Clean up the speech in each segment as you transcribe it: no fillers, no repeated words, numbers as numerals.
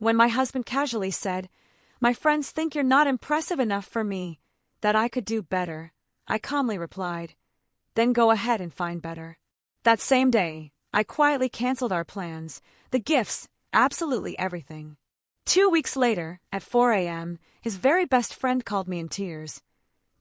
When my husband casually said, "My friends think you're not impressive enough for me, that I could do better," I calmly replied, "Then go ahead and find better." That same day, I quietly canceled our plans, the gifts, absolutely everything. 2 weeks later, at 4 a.m., his very best friend called me in tears.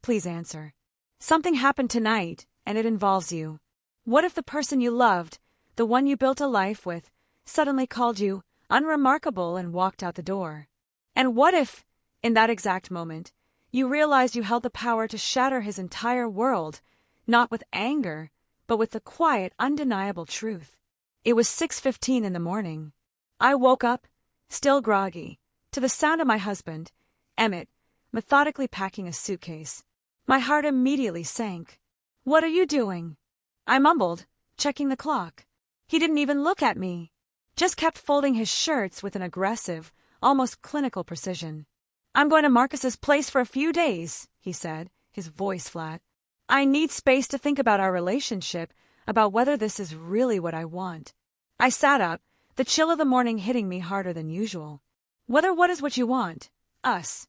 "Please answer. Something happened tonight, and it involves you. What if the person you loved, the one you built a life with, suddenly called you unremarkable and walked out the door? And what if, in that exact moment, you realized you held the power to shatter his entire world, not with anger, but with the quiet, undeniable truth?" It was 6:15 in the morning. I woke up, still groggy, to the sound of my husband, Emmett, methodically packing a suitcase. My heart immediately sank. "What are you doing?" I mumbled, checking the clock. He didn't even look at me, just kept folding his shirts with an aggressive, almost clinical precision. "I'm going to Marcus's place for a few days," he said, his voice flat. "I need space to think about our relationship, about whether this is really what I want." I sat up, the chill of the morning hitting me harder than usual. "Whether what is what you want? Us?"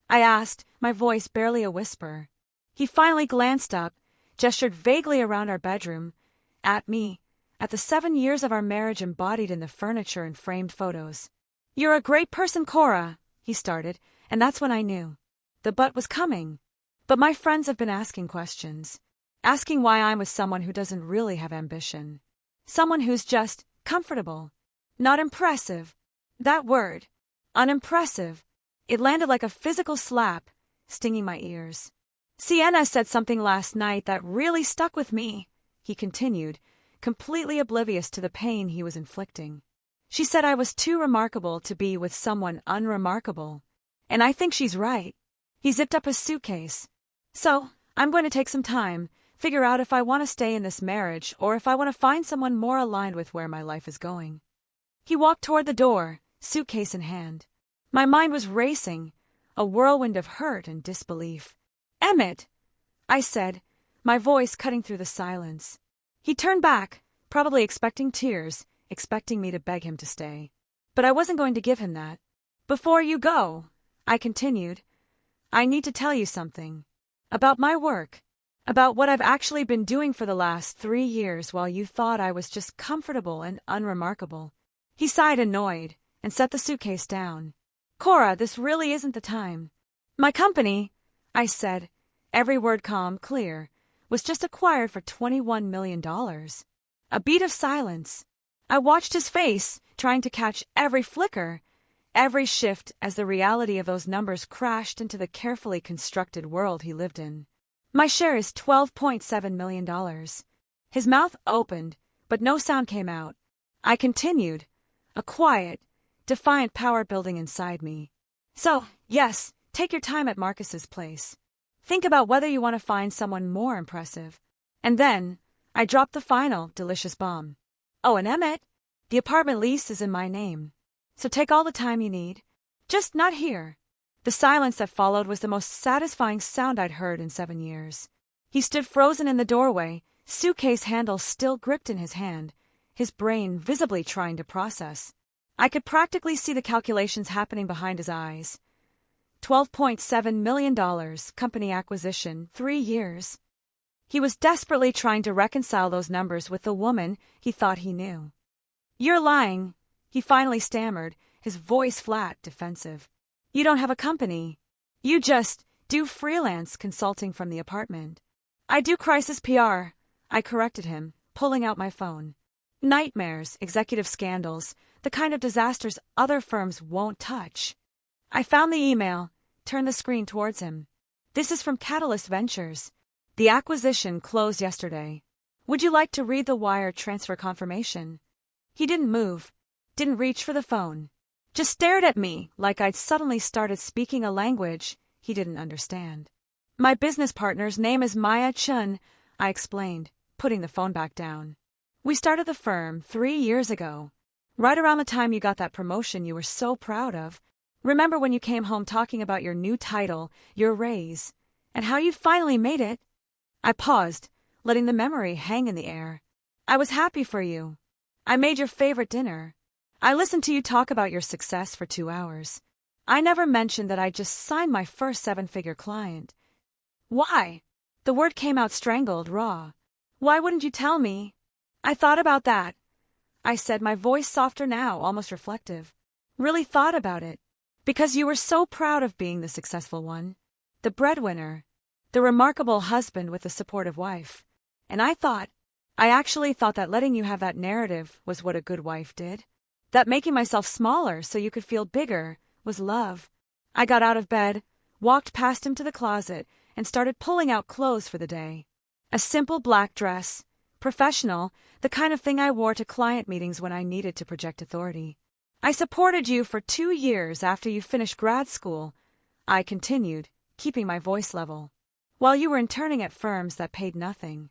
I asked, my voice barely a whisper. He finally glanced up, gestured vaguely around our bedroom, at me, at the 7 years of our marriage embodied in the furniture and framed photos. "You're a great person, Cora," he started, and that's when I knew. The but was coming. "But my friends have been asking questions. Asking why I'm with someone who doesn't really have ambition. Someone who's just comfortable. Not impressive. That word. Unimpressive. It landed like a physical slap, stinging my ears. "Sienna said something last night that really stuck with me," he continued, completely oblivious to the pain he was inflicting. "She said I was too remarkable to be with someone unremarkable. And I think she's right." He zipped up his suitcase. "So, I'm going to take some time, figure out if I want to stay in this marriage or if I want to find someone more aligned with where my life is going." He walked toward the door, suitcase in hand. My mind was racing, a whirlwind of hurt and disbelief. "Emmett," I said, my voice cutting through the silence. He turned back, probably expecting tears, expecting me to beg him to stay. But I wasn't going to give him that. "Before you go," I continued, "I need to tell you something. About my work. About what I've actually been doing for the last 3 years while you thought I was just comfortable and unremarkable." He sighed annoyed and set the suitcase down. "Cora, this really isn't the time. My company," I said, every word calm, clear, "was just acquired for $21 million. A beat of silence. I watched his face, trying to catch every flicker, every shift as the reality of those numbers crashed into the carefully constructed world he lived in. "My share is $12.7 million. His mouth opened, but no sound came out. I continued, a quiet, defiant power building inside me. "So, yes, take your time at Marcus's place. Think about whether you want to find someone more impressive." And then, I dropped the final, delicious bomb. "Oh, and Emmett, the apartment lease is in my name. So take all the time you need. Just not here." The silence that followed was the most satisfying sound I'd heard in 7 years. He stood frozen in the doorway, suitcase handle still gripped in his hand, his brain visibly trying to process. I could practically see the calculations happening behind his eyes. $12.7 million, company acquisition, 3 years. He was desperately trying to reconcile those numbers with the woman he thought he knew. "You're lying," he finally stammered, his voice flat, defensive. "You don't have a company. You just do freelance consulting from the apartment." "I do crisis PR," I corrected him, pulling out my phone. "Nightmares, executive scandals, the kind of disasters other firms won't touch." I found the email, turned the screen towards him. "This is from Catalyst Ventures. The acquisition closed yesterday. Would you like to read the wire transfer confirmation?" He didn't move, didn't reach for the phone. Just stared at me like I'd suddenly started speaking a language he didn't understand. "My business partner's name is Maya Chun," I explained, putting the phone back down. "We started the firm 3 years ago, right around the time you got that promotion you were so proud of. Remember when you came home talking about your new title, your raise, and how you'd finally made it?" I paused, letting the memory hang in the air. "I was happy for you. I made your favorite dinner. I listened to you talk about your success for 2 hours. I never mentioned that I just signed my first 7-figure client. Why? The word came out strangled, raw. Why wouldn't you tell me? I thought about that, I said, my voice softer now, almost reflective. Really thought about it. Because you were so proud of being the successful one, the breadwinner, the remarkable husband with a supportive wife. And I actually thought that letting you have that narrative was what a good wife did. That making myself smaller so you could feel bigger was love. I got out of bed, walked past him to the closet, and started pulling out clothes for the day. A simple black dress, professional, the kind of thing I wore to client meetings when I needed to project authority. I supported you for 2 years after you finished grad school, I continued, keeping my voice level. While you were interning at firms that paid nothing.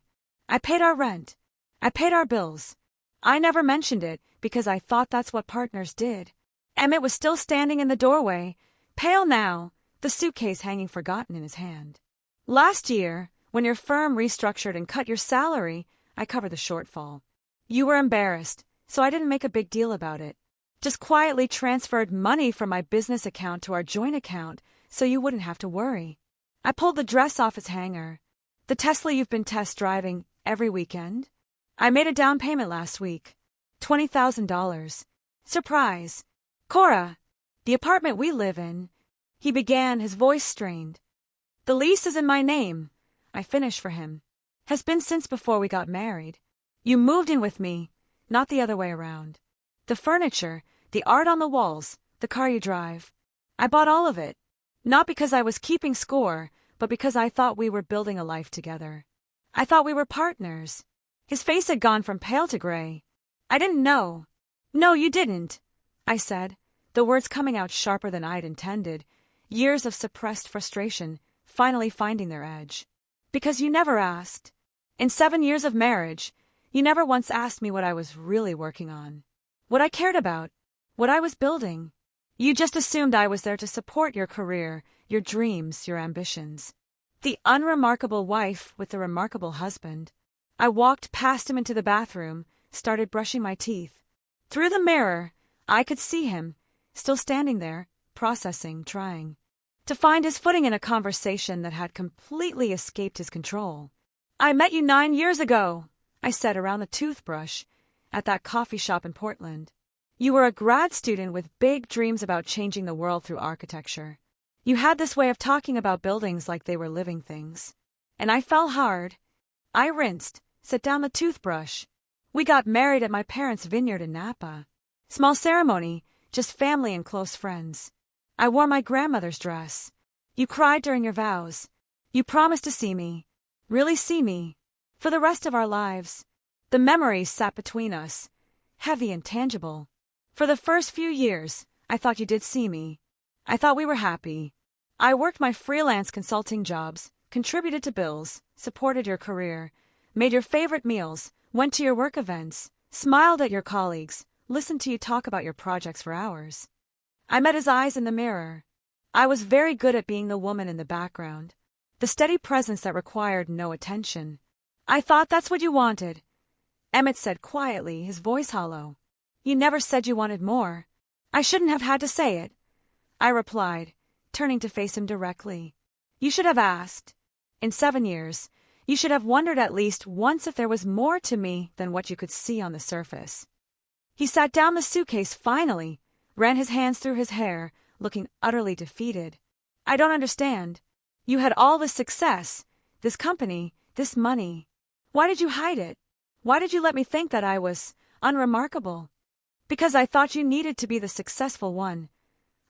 I paid our rent. I paid our bills. I never mentioned it because I thought that's what partners did. Emmett was still standing in the doorway, pale now, the suitcase hanging forgotten in his hand. Last year, when your firm restructured and cut your salary, I covered the shortfall. You were embarrassed, so I didn't make a big deal about it. Just quietly transferred money from my business account to our joint account so you wouldn't have to worry. I pulled the dress off its hanger. The Tesla you've been test driving every weekend? I made a down payment last week. $20,000. Surprise. Cora, the apartment we live in, he began, his voice strained. The lease is in my name, I finished for him. Has been since before we got married. You moved in with me, not the other way around. The furniture, the art on the walls, the car you drive. I bought all of it. Not because I was keeping score, but because I thought we were building a life together. I thought we were partners. His face had gone from pale to gray. I didn't know. No, you didn't, I said, the words coming out sharper than I'd intended, years of suppressed frustration finally finding their edge. Because you never asked. In 7 years of marriage, you never once asked me what I was really working on. What I cared about. What I was building. You just assumed I was there to support your career, your dreams, your ambitions. The unremarkable wife with the remarkable husband. I walked past him into the bathroom, started brushing my teeth. Through the mirror, I could see him, still standing there, processing, trying to find his footing in a conversation that had completely escaped his control. I met you 9 years ago, I said around the toothbrush, at that coffee shop in Portland. You were a grad student with big dreams about changing the world through architecture. You had this way of talking about buildings like they were living things. And I fell hard. I rinsed, set down the toothbrush. We got married at my parents' vineyard in Napa. Small ceremony, just family and close friends. I wore my grandmother's dress. You cried during your vows. You promised to see me, really see me, for the rest of our lives. The memories sat between us, heavy and tangible. For the first few years, I thought you did see me. I thought we were happy. I worked my freelance consulting jobs, contributed to bills, supported your career, made your favorite meals, went to your work events, smiled at your colleagues, listened to you talk about your projects for hours. I met his eyes in the mirror. I was very good at being the woman in the background, the steady presence that required no attention. I thought that's what you wanted, Emmett said quietly, his voice hollow. You never said you wanted more. I shouldn't have had to say it, I replied, turning to face him directly. You should have asked. In 7 years, you should have wondered at least once if there was more to me than what you could see on the surface. He sat down the suitcase finally, ran his hands through his hair, looking utterly defeated. I don't understand. You had all this success, this company, this money. Why did you hide it? Why did you let me think that I was unremarkable? Because I thought you needed to be the successful one.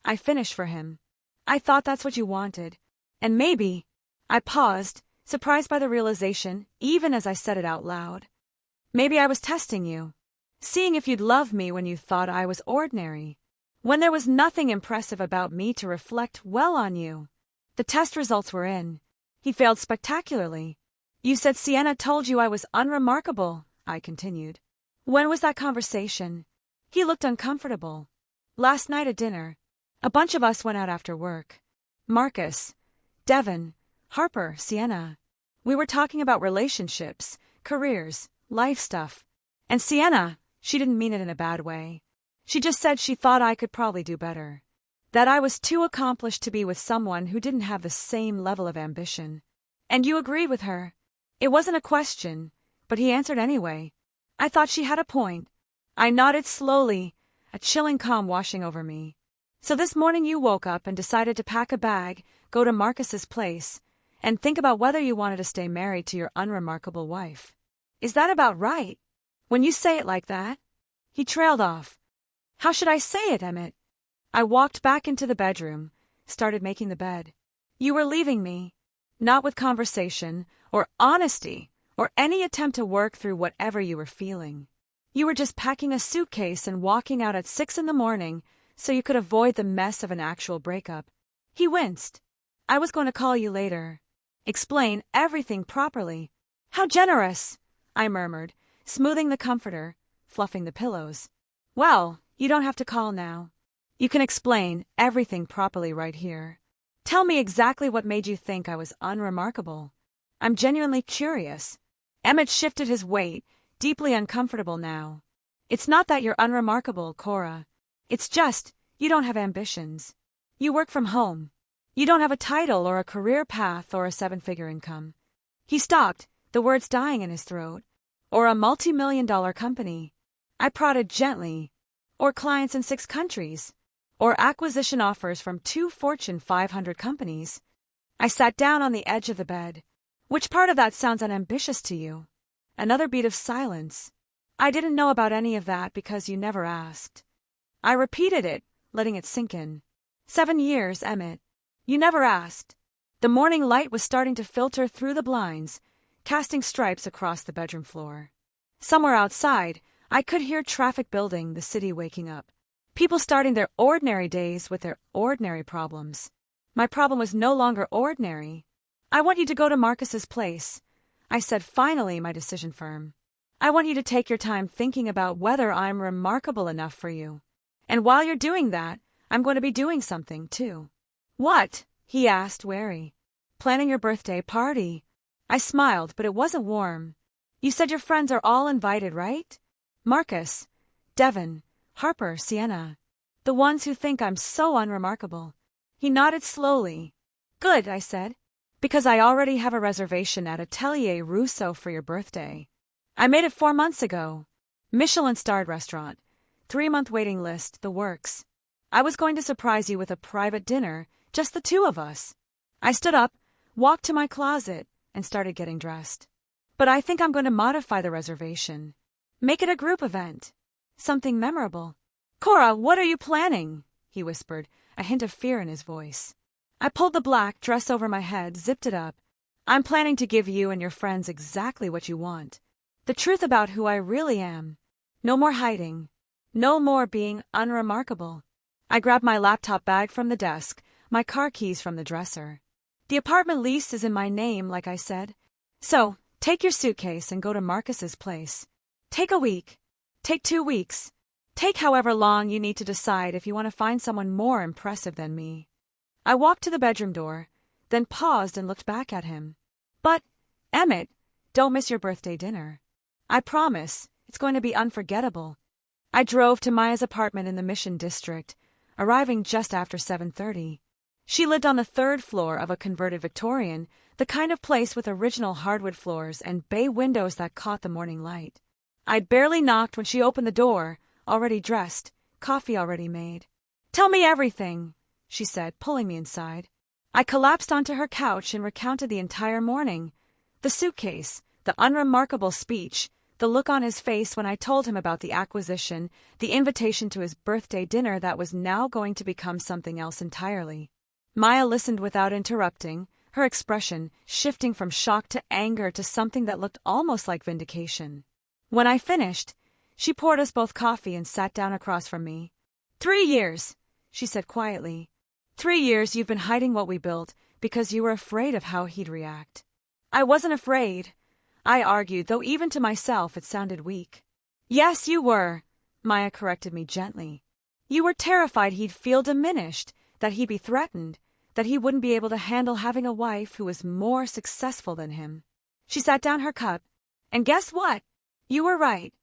I finished for him. I thought that's what you wanted. And maybe, I paused, surprised by the realization, even as I said it out loud. Maybe I was testing you, seeing if you'd love me when you thought I was ordinary, when there was nothing impressive about me to reflect well on you. The test results were in. He failed spectacularly. You said Sienna told you I was unremarkable, I continued. When was that conversation? He looked uncomfortable. Last night at dinner. A bunch of us went out after work. Marcus, Devin, Harper, Sienna. We were talking about relationships, careers, life stuff. And Sienna, she didn't mean it in a bad way. She just said she thought I could probably do better. That I was too accomplished to be with someone who didn't have the same level of ambition. And you agreed with her. It wasn't a question, but he answered anyway. I thought she had a point. I nodded slowly, a chilling calm washing over me. So this morning you woke up and decided to pack a bag, go to Marcus's place, and think about whether you wanted to stay married to your unremarkable wife. Is that about right? When you say it like that? He trailed off. How should I say it, Emmett? I walked back into the bedroom, started making the bed. You were leaving me. Not with conversation, or honesty, or any attempt to work through whatever you were feeling. You were just packing a suitcase and walking out at 6 a.m. so you could avoid the mess of an actual breakup. He winced. I was going to call you later. Explain everything properly. How generous, I murmured, smoothing the comforter, fluffing the pillows. Well, you don't have to call now. You can explain everything properly right here. Tell me exactly what made you think I was unremarkable. I'm genuinely curious. Emmett shifted his weight, deeply uncomfortable now. It's not that you're unremarkable, Cora. It's just, you don't have ambitions. You work from home. You don't have a title or a career path or a 7-figure income. He stopped, the words dying in his throat. Or a multi-million-dollar company. I prodded gently. Or clients in 6 countries. Or acquisition offers from 2 Fortune 500 companies. I sat down on the edge of the bed. Which part of that sounds unambitious to you? Another beat of silence. I didn't know about any of that because you never asked. I repeated it, letting it sink in. 7 years, Emmett. You never asked. The morning light was starting to filter through the blinds, casting stripes across the bedroom floor. Somewhere outside, I could hear traffic building, the city waking up. People starting their ordinary days with their ordinary problems. My problem was no longer ordinary. I want you to go to Marcus's place, I said, finally, my decision firm. I want you to take your time thinking about whether I'm remarkable enough for you. And while you're doing that, I'm going to be doing something, too. What? He asked, wary. Planning your birthday party. I smiled, but it wasn't warm. You said your friends are all invited, right? Marcus, Devin, Harper, Sienna. The ones who think I'm so unremarkable. He nodded slowly. Good, I said. Because I already have a reservation at Atelier Rousseau for your birthday. I made it 4 months ago. Michelin-starred restaurant. 3-month waiting list, the works. I was going to surprise you with a private dinner, just the 2 of us. I stood up, walked to my closet, and started getting dressed. But I think I'm going to modify the reservation. Make it a group event. Something memorable. Cora, what are you planning? He whispered, a hint of fear in his voice. I pulled the black dress over my head, zipped it up. I'm planning to give you and your friends exactly what you want. The truth about who I really am. No more hiding. No more being unremarkable. I grabbed my laptop bag from the desk, my car keys from the dresser. The apartment lease is in my name, like I said. So, take your suitcase and go to Marcus's place. Take a week. Take 2 weeks. Take however long you need to decide if you want to find someone more impressive than me. I walked to the bedroom door, then paused and looked back at him. But, Emmett, don't miss your birthday dinner. I promise, it's going to be unforgettable. I drove to Maya's apartment in the Mission District, arriving just after 7:30. She lived on the 3rd floor of a converted Victorian, the kind of place with original hardwood floors and bay windows that caught the morning light. I'd barely knocked when she opened the door, already dressed, coffee already made. Tell me everything, she said, pulling me inside. I collapsed onto her couch and recounted the entire morning. The suitcase, the unremarkable speech, the look on his face when I told him about the acquisition, the invitation to his birthday dinner that was now going to become something else entirely. Maya listened without interrupting, her expression shifting from shock to anger to something that looked almost like vindication. When I finished, she poured us both coffee and sat down across from me. 3 years, she said quietly. 3 years you've been hiding what we built because you were afraid of how he'd react. I wasn't afraid, I argued, though even to myself it sounded weak. Yes, you were, Maya corrected me gently. You were terrified he'd feel diminished, that he'd be threatened, that he wouldn't be able to handle having a wife who was more successful than him. She sat down her cup, and guess what? You were right.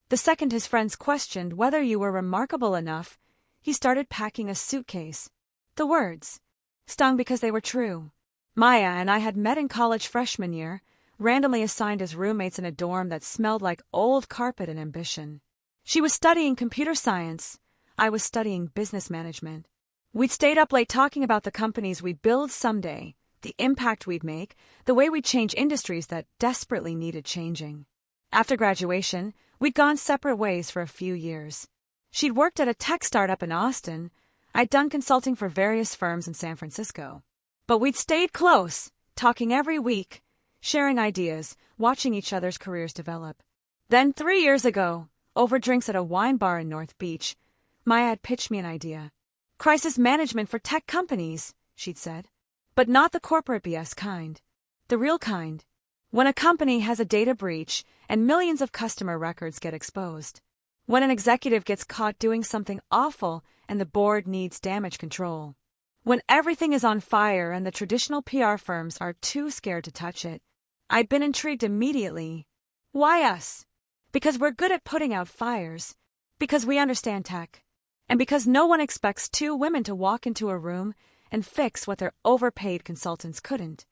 The second his friends questioned whether you were remarkable enough, he started packing a suitcase. The words stung because they were true. Maya and I had met in college freshman year, randomly assigned as roommates in a dorm that smelled like old carpet and ambition. She was studying computer science. I was studying business management. We'd stayed up late talking about the companies we'd build someday, the impact we'd make, the way we'd change industries that desperately needed changing. After graduation, we'd gone separate ways for a few years. She'd worked at a tech startup in Austin. I'd done consulting for various firms in San Francisco. But we'd stayed close, talking every week, sharing ideas, watching each other's careers develop. Then 3 years ago, over drinks at a wine bar in North Beach, Maya had pitched me an idea. Crisis management for tech companies, she'd said. But not the corporate BS kind. The real kind. When a company has a data breach and millions of customer records get exposed. When an executive gets caught doing something awful and the board needs damage control. When everything is on fire and the traditional PR firms are too scared to touch it. I'd been intrigued immediately. Why us? Because we're good at putting out fires. Because we understand tech. And because no one expects two women to walk into a room and fix what their overpaid consultants couldn't.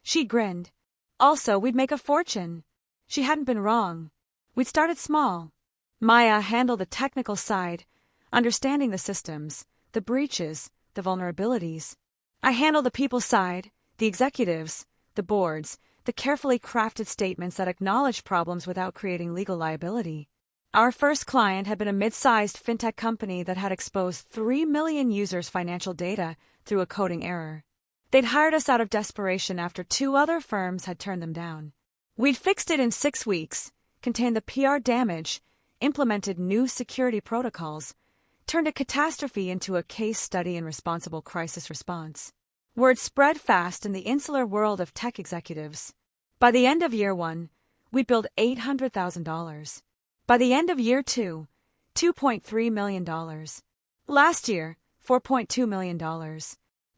She grinned. Also, we'd make a fortune. She hadn't been wrong. We'd started small. Maya handled the technical side, understanding the systems, the breaches, the vulnerabilities. I handled the people side, the executives, the boards, the carefully crafted statements that acknowledge problems without creating legal liability. Our first client had been a mid-sized fintech company that had exposed 3 million users' financial data through a coding error. They'd hired us out of desperation after 2 other firms had turned them down. We'd fixed it in 6 weeks, contained the PR damage, implemented new security protocols, turned a catastrophe into a case study in responsible crisis response. Word spread fast in the insular world of tech executives. By the end of year 1, we'd billed $800,000. By the end of year 2, $2.3 million. Last year, $4.2 million.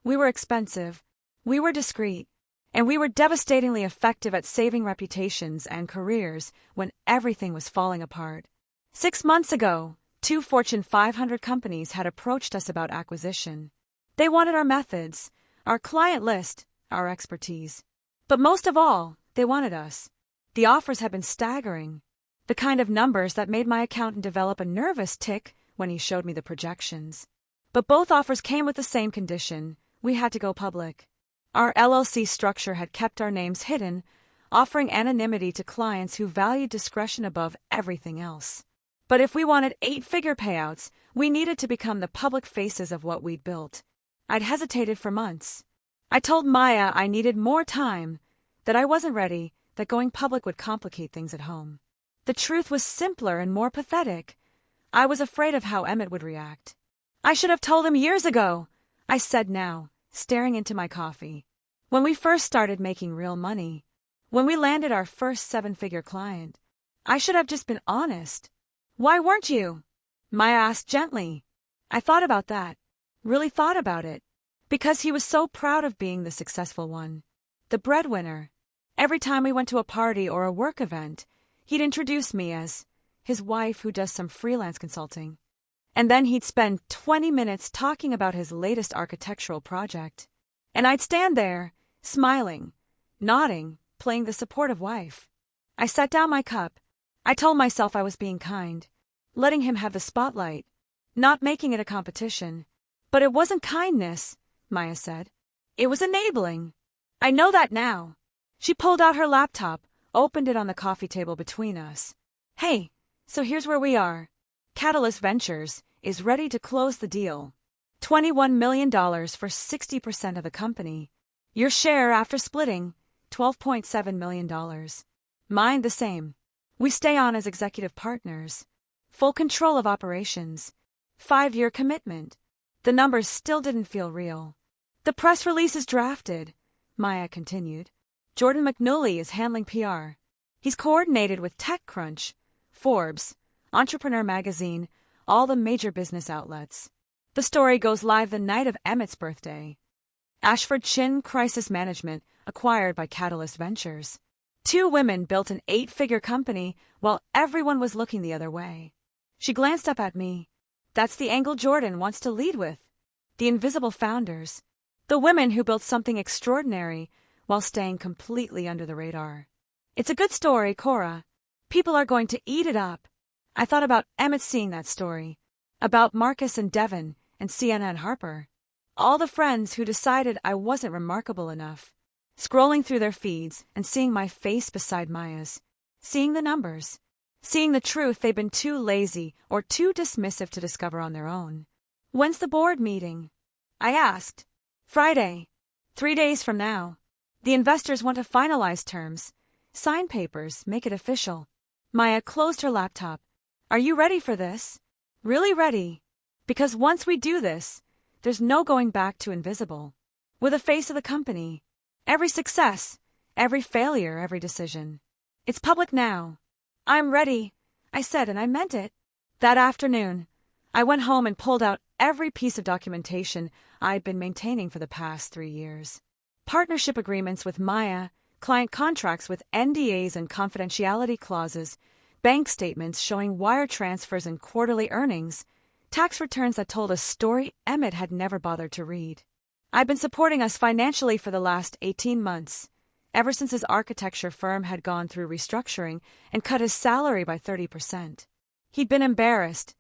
We were expensive, we were discreet, and we were devastatingly effective at saving reputations and careers when everything was falling apart. 6 months ago, 2 Fortune 500 companies had approached us about acquisition. They wanted our methods, our client list, our expertise. But most of all, they wanted us. The offers had been staggering. The kind of numbers that made my accountant develop a nervous tic when he showed me the projections. But both offers came with the same condition. We had to go public. Our LLC structure had kept our names hidden, offering anonymity to clients who valued discretion above everything else. But if we wanted 8-figure payouts, we needed to become the public faces of what we'd built. I'd hesitated for months. I told Maya I needed more time, that I wasn't ready, that going public would complicate things at home. The truth was simpler and more pathetic. I was afraid of how Emmett would react. I should have told him years ago, I said now, staring into my coffee. When we first started making real money, when we landed our first 7-figure client, I should have just been honest. Why weren't you? Maya asked gently. I thought about that. Really thought about it. Because he was so proud of being the successful one. The breadwinner. Every time we went to a party or a work event, he'd introduce me as his wife who does some freelance consulting. And then he'd spend 20 minutes talking about his latest architectural project. And I'd stand there, smiling, nodding, playing the supportive wife. I set down my cup. I told myself I was being kind, letting him have the spotlight, not making it a competition. But it wasn't kindness, Maya said. It was enabling. I know that now. She pulled out her laptop, opened it on the coffee table between us. Hey, so here's where we are. Catalyst Ventures is ready to close the deal. $21 million for 60% of the company. Your share after splitting, $12.7 million. Mine the same. We stay on as executive partners. Full control of operations. 5-year commitment. The numbers still didn't feel real. The press release is drafted, Maya continued. Jordan McNulty is handling PR. He's coordinated with TechCrunch, Forbes, Entrepreneur Magazine, all the major business outlets. The story goes live the night of Emmett's birthday. Ashford Chin Crisis Management, acquired by Catalyst Ventures. Two women built an 8-figure company while everyone was looking the other way. She glanced up at me. That's the angle Jordan wants to lead with. The invisible founders. The women who built something extraordinary while staying completely under the radar. It's a good story, Cora. People are going to eat it up. I thought about Emmett seeing that story. About Marcus and Devin and Sienna and Harper. All the friends who decided I wasn't remarkable enough. Scrolling through their feeds and seeing my face beside Maya's. Seeing the numbers. Seeing the truth they've been too lazy or too dismissive to discover on their own. When's the board meeting? I asked. Friday. 3 days from now. The investors want to finalize terms. Sign papers, make it official. Maya closed her laptop. Are you ready for this? Really ready. Because once we do this, there's no going back to invisible. We're the face of the company. Every success, every failure, every decision. It's public now. I'm ready, I said, and I meant it. That afternoon, I went home and pulled out every piece of documentation I'd been maintaining for the past 3 years. Partnership agreements with Maya, client contracts with NDAs and confidentiality clauses, bank statements showing wire transfers and quarterly earnings, tax returns that told a story Emmett had never bothered to read. I'd been supporting us financially for the last 18 months, ever since his architecture firm had gone through restructuring and cut his salary by 30%. He'd been embarrassed,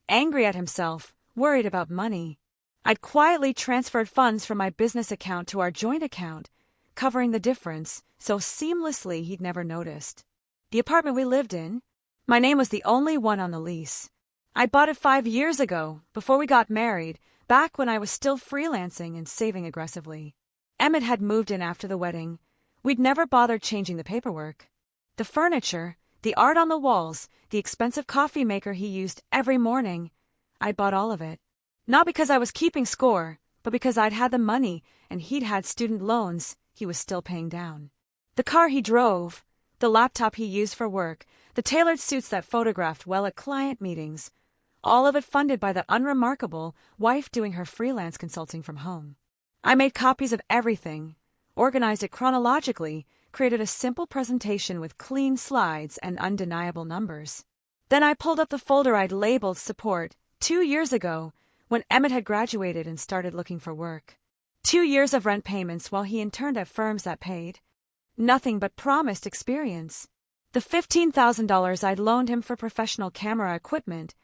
angry at himself, worried about money. I'd quietly transferred funds from my business account to our joint account, covering the difference so seamlessly he'd never noticed. The apartment we lived in, my name was the only one on the lease. I bought it 5 years ago, before we got married, back when I was still freelancing and saving aggressively. Emmett had moved in after the wedding. We'd never bothered changing the paperwork. The furniture, the art on the walls, the expensive coffee maker he used every morning, I bought all of it. Not because I was keeping score, but because I'd had the money and he'd had student loans he was still paying down. The car he drove, the laptop he used for work, the tailored suits that photographed well at client meetings, all of it funded by the unremarkable wife doing her freelance consulting from home. I made copies of everything, organized it chronologically, created a simple presentation with clean slides and undeniable numbers. Then I pulled up the folder I'd labeled support 2 years ago when Emmett had graduated and started looking for work. 2 years of rent payments while he interned at firms that paid nothing but promised experience. The $15,000 I'd loaned him for professional camera equipment,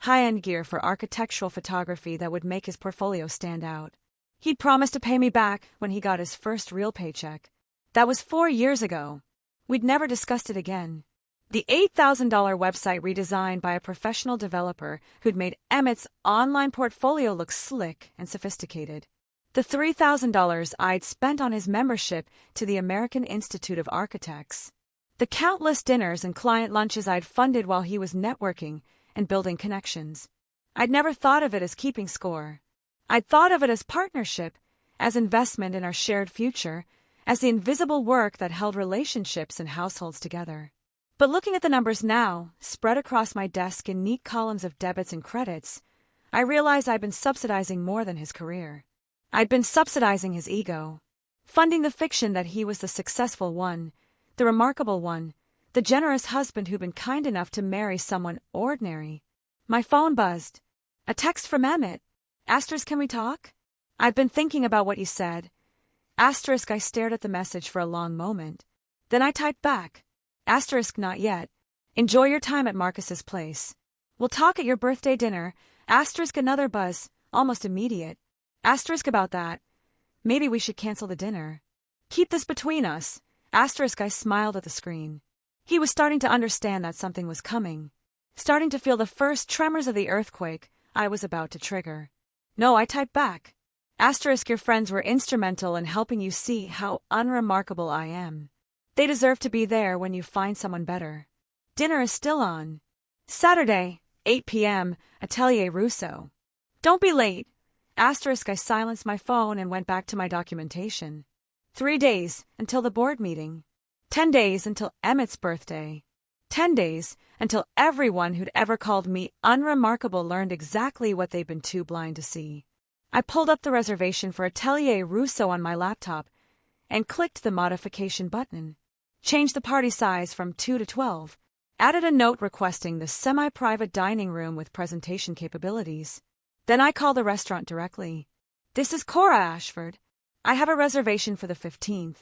high-end gear for architectural photography that would make his portfolio stand out. He'd promised to pay me back when he got his first real paycheck. That was 4 years ago. We'd never discussed it again. The $8,000 website redesigned by a professional developer who'd made Emmett's online portfolio look slick and sophisticated. The $3,000 I'd spent on his membership to the American Institute of Architects. The countless dinners and client lunches I'd funded while he was networking and building connections. I'd never thought of it as keeping score. I'd thought of it as partnership, as investment in our shared future, as the invisible work that held relationships and households together. But looking at the numbers now, spread across my desk in neat columns of debits and credits, I realized I'd been subsidizing more than his career. I'd been subsidizing his ego, funding the fiction that he was the successful one, the remarkable one, the generous husband who'd been kind enough to marry someone ordinary. My phone buzzed. A text from Emmett. Asterisk, can we talk? I've been thinking about what you said. Asterisk, I stared at the message for a long moment. Then I typed back. Asterisk, not yet. Enjoy your time at Marcus's place. We'll talk at your birthday dinner. Asterisk, another buzz, almost immediate. Asterisk about that. Maybe we should cancel the dinner. Keep this between us. Asterisk, I smiled at the screen. He was starting to understand that something was coming. Starting to feel the first tremors of the earthquake I was about to trigger. No, I typed back. Asterisk, your friends were instrumental in helping you see how unremarkable I am. They deserve to be there when you find someone better. Dinner is still on. Saturday, 8 p.m., Atelier Russo. Don't be late. Asterisk, I silenced my phone and went back to my documentation. 3 days until the board meeting. 10 days until Emmett's birthday. 10 days until everyone who'd ever called me unremarkable learned exactly what they'd been too blind to see. I pulled up the reservation for Atelier Russo on my laptop and clicked the modification button. Changed the party size from 2 to 12. Added a note requesting the semi-private dining room with presentation capabilities. Then I called the restaurant directly. This is Cora Ashford. I have a reservation for the 15th.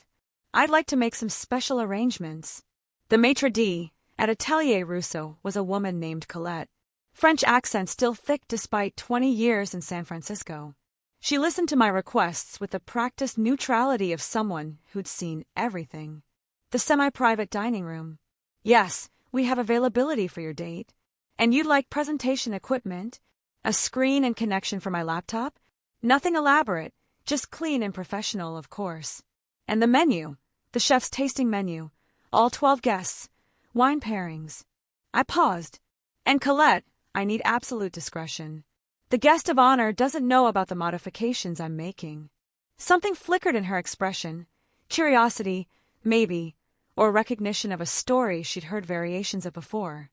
I'd like to make some special arrangements. The maitre d' at Atelier Rousseau was a woman named Colette. French accent still thick despite 20 years in San Francisco. She listened to my requests with the practiced neutrality of someone who'd seen everything. The semi-private dining room. Yes, we have availability for your date. And you'd like presentation equipment? A screen and connection for my laptop? Nothing elaborate, just clean and professional, of course. And the menu, the chef's tasting menu, all 12 guests, wine pairings. I paused. And Colette, I need absolute discretion. The guest of honor doesn't know about the modifications I'm making. Something flickered in her expression. Curiosity, maybe, or recognition of a story she'd heard variations of before.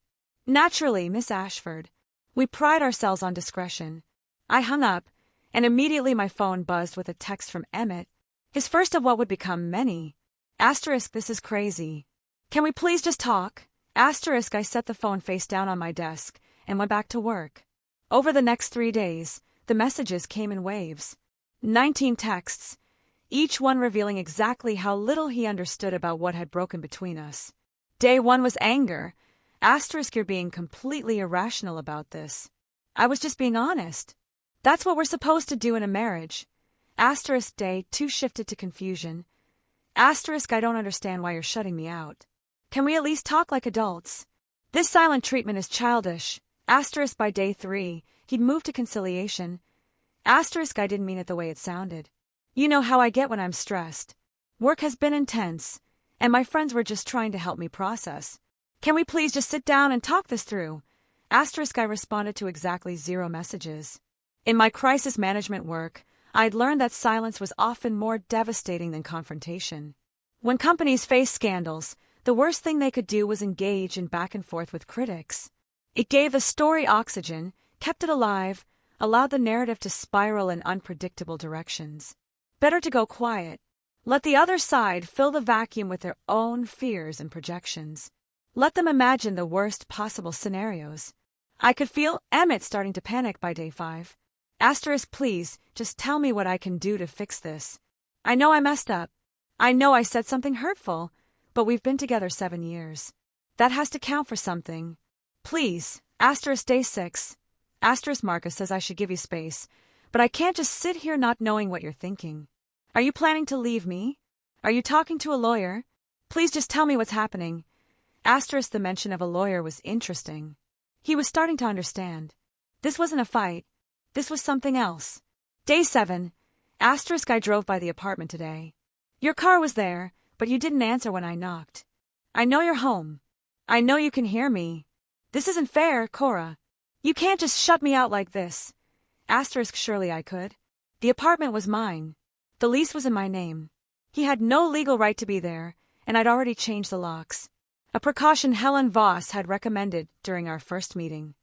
Naturally, Miss Ashford. We pride ourselves on discretion. I hung up, and immediately my phone buzzed with a text from Emmett, his first of what would become many. Asterisk, this is crazy. Can we please just talk? Asterisk, I set the phone face down on my desk and went back to work. Over the next 3 days, the messages came in waves. 19 texts, each one revealing exactly how little he understood about what had broken between us. Day 1 was anger. Asterisk, you're being completely irrational about this. I was just being honest. That's what we're supposed to do in a marriage. Asterisk, Day 2 shifted to confusion. Asterisk, I don't understand why you're shutting me out. Can we at least talk like adults? This silent treatment is childish. Asterisk, by day 3, he'd moved to conciliation. Asterisk, I didn't mean it the way it sounded. You know how I get when I'm stressed. Work has been intense, and my friends were just trying to help me process. Can we please just sit down and talk this through? Asterisk, I responded to exactly 0 messages. In my crisis management work, I'd learned that silence was often more devastating than confrontation. When companies faced scandals, the worst thing they could do was engage in back and forth with critics. It gave the story oxygen, kept it alive, allowed the narrative to spiral in unpredictable directions. Better to go quiet. Let the other side fill the vacuum with their own fears and projections. Let them imagine the worst possible scenarios. I could feel Emmett starting to panic by day 5. Asterisk, please, just tell me what I can do to fix this. I know I messed up. I know I said something hurtful, but we've been together 7 years. That has to count for something. Please, asterisk, day 6. Asterisk, Marcus says I should give you space, but I can't just sit here not knowing what you're thinking. Are you planning to leave me? Are you talking to a lawyer? Please just tell me what's happening. Asterisk, the mention of a lawyer was interesting. He was starting to understand. This wasn't a fight. This was something else. Day 7. Asterisk, I drove by the apartment today. Your car was there, but you didn't answer when I knocked. I know you're home. I know you can hear me. This isn't fair, Cora. You can't just shut me out like this. Asterisk, surely I could. The apartment was mine. The lease was in my name. He had no legal right to be there, and I'd already changed the locks. A precaution Helen Voss had recommended during our first meeting.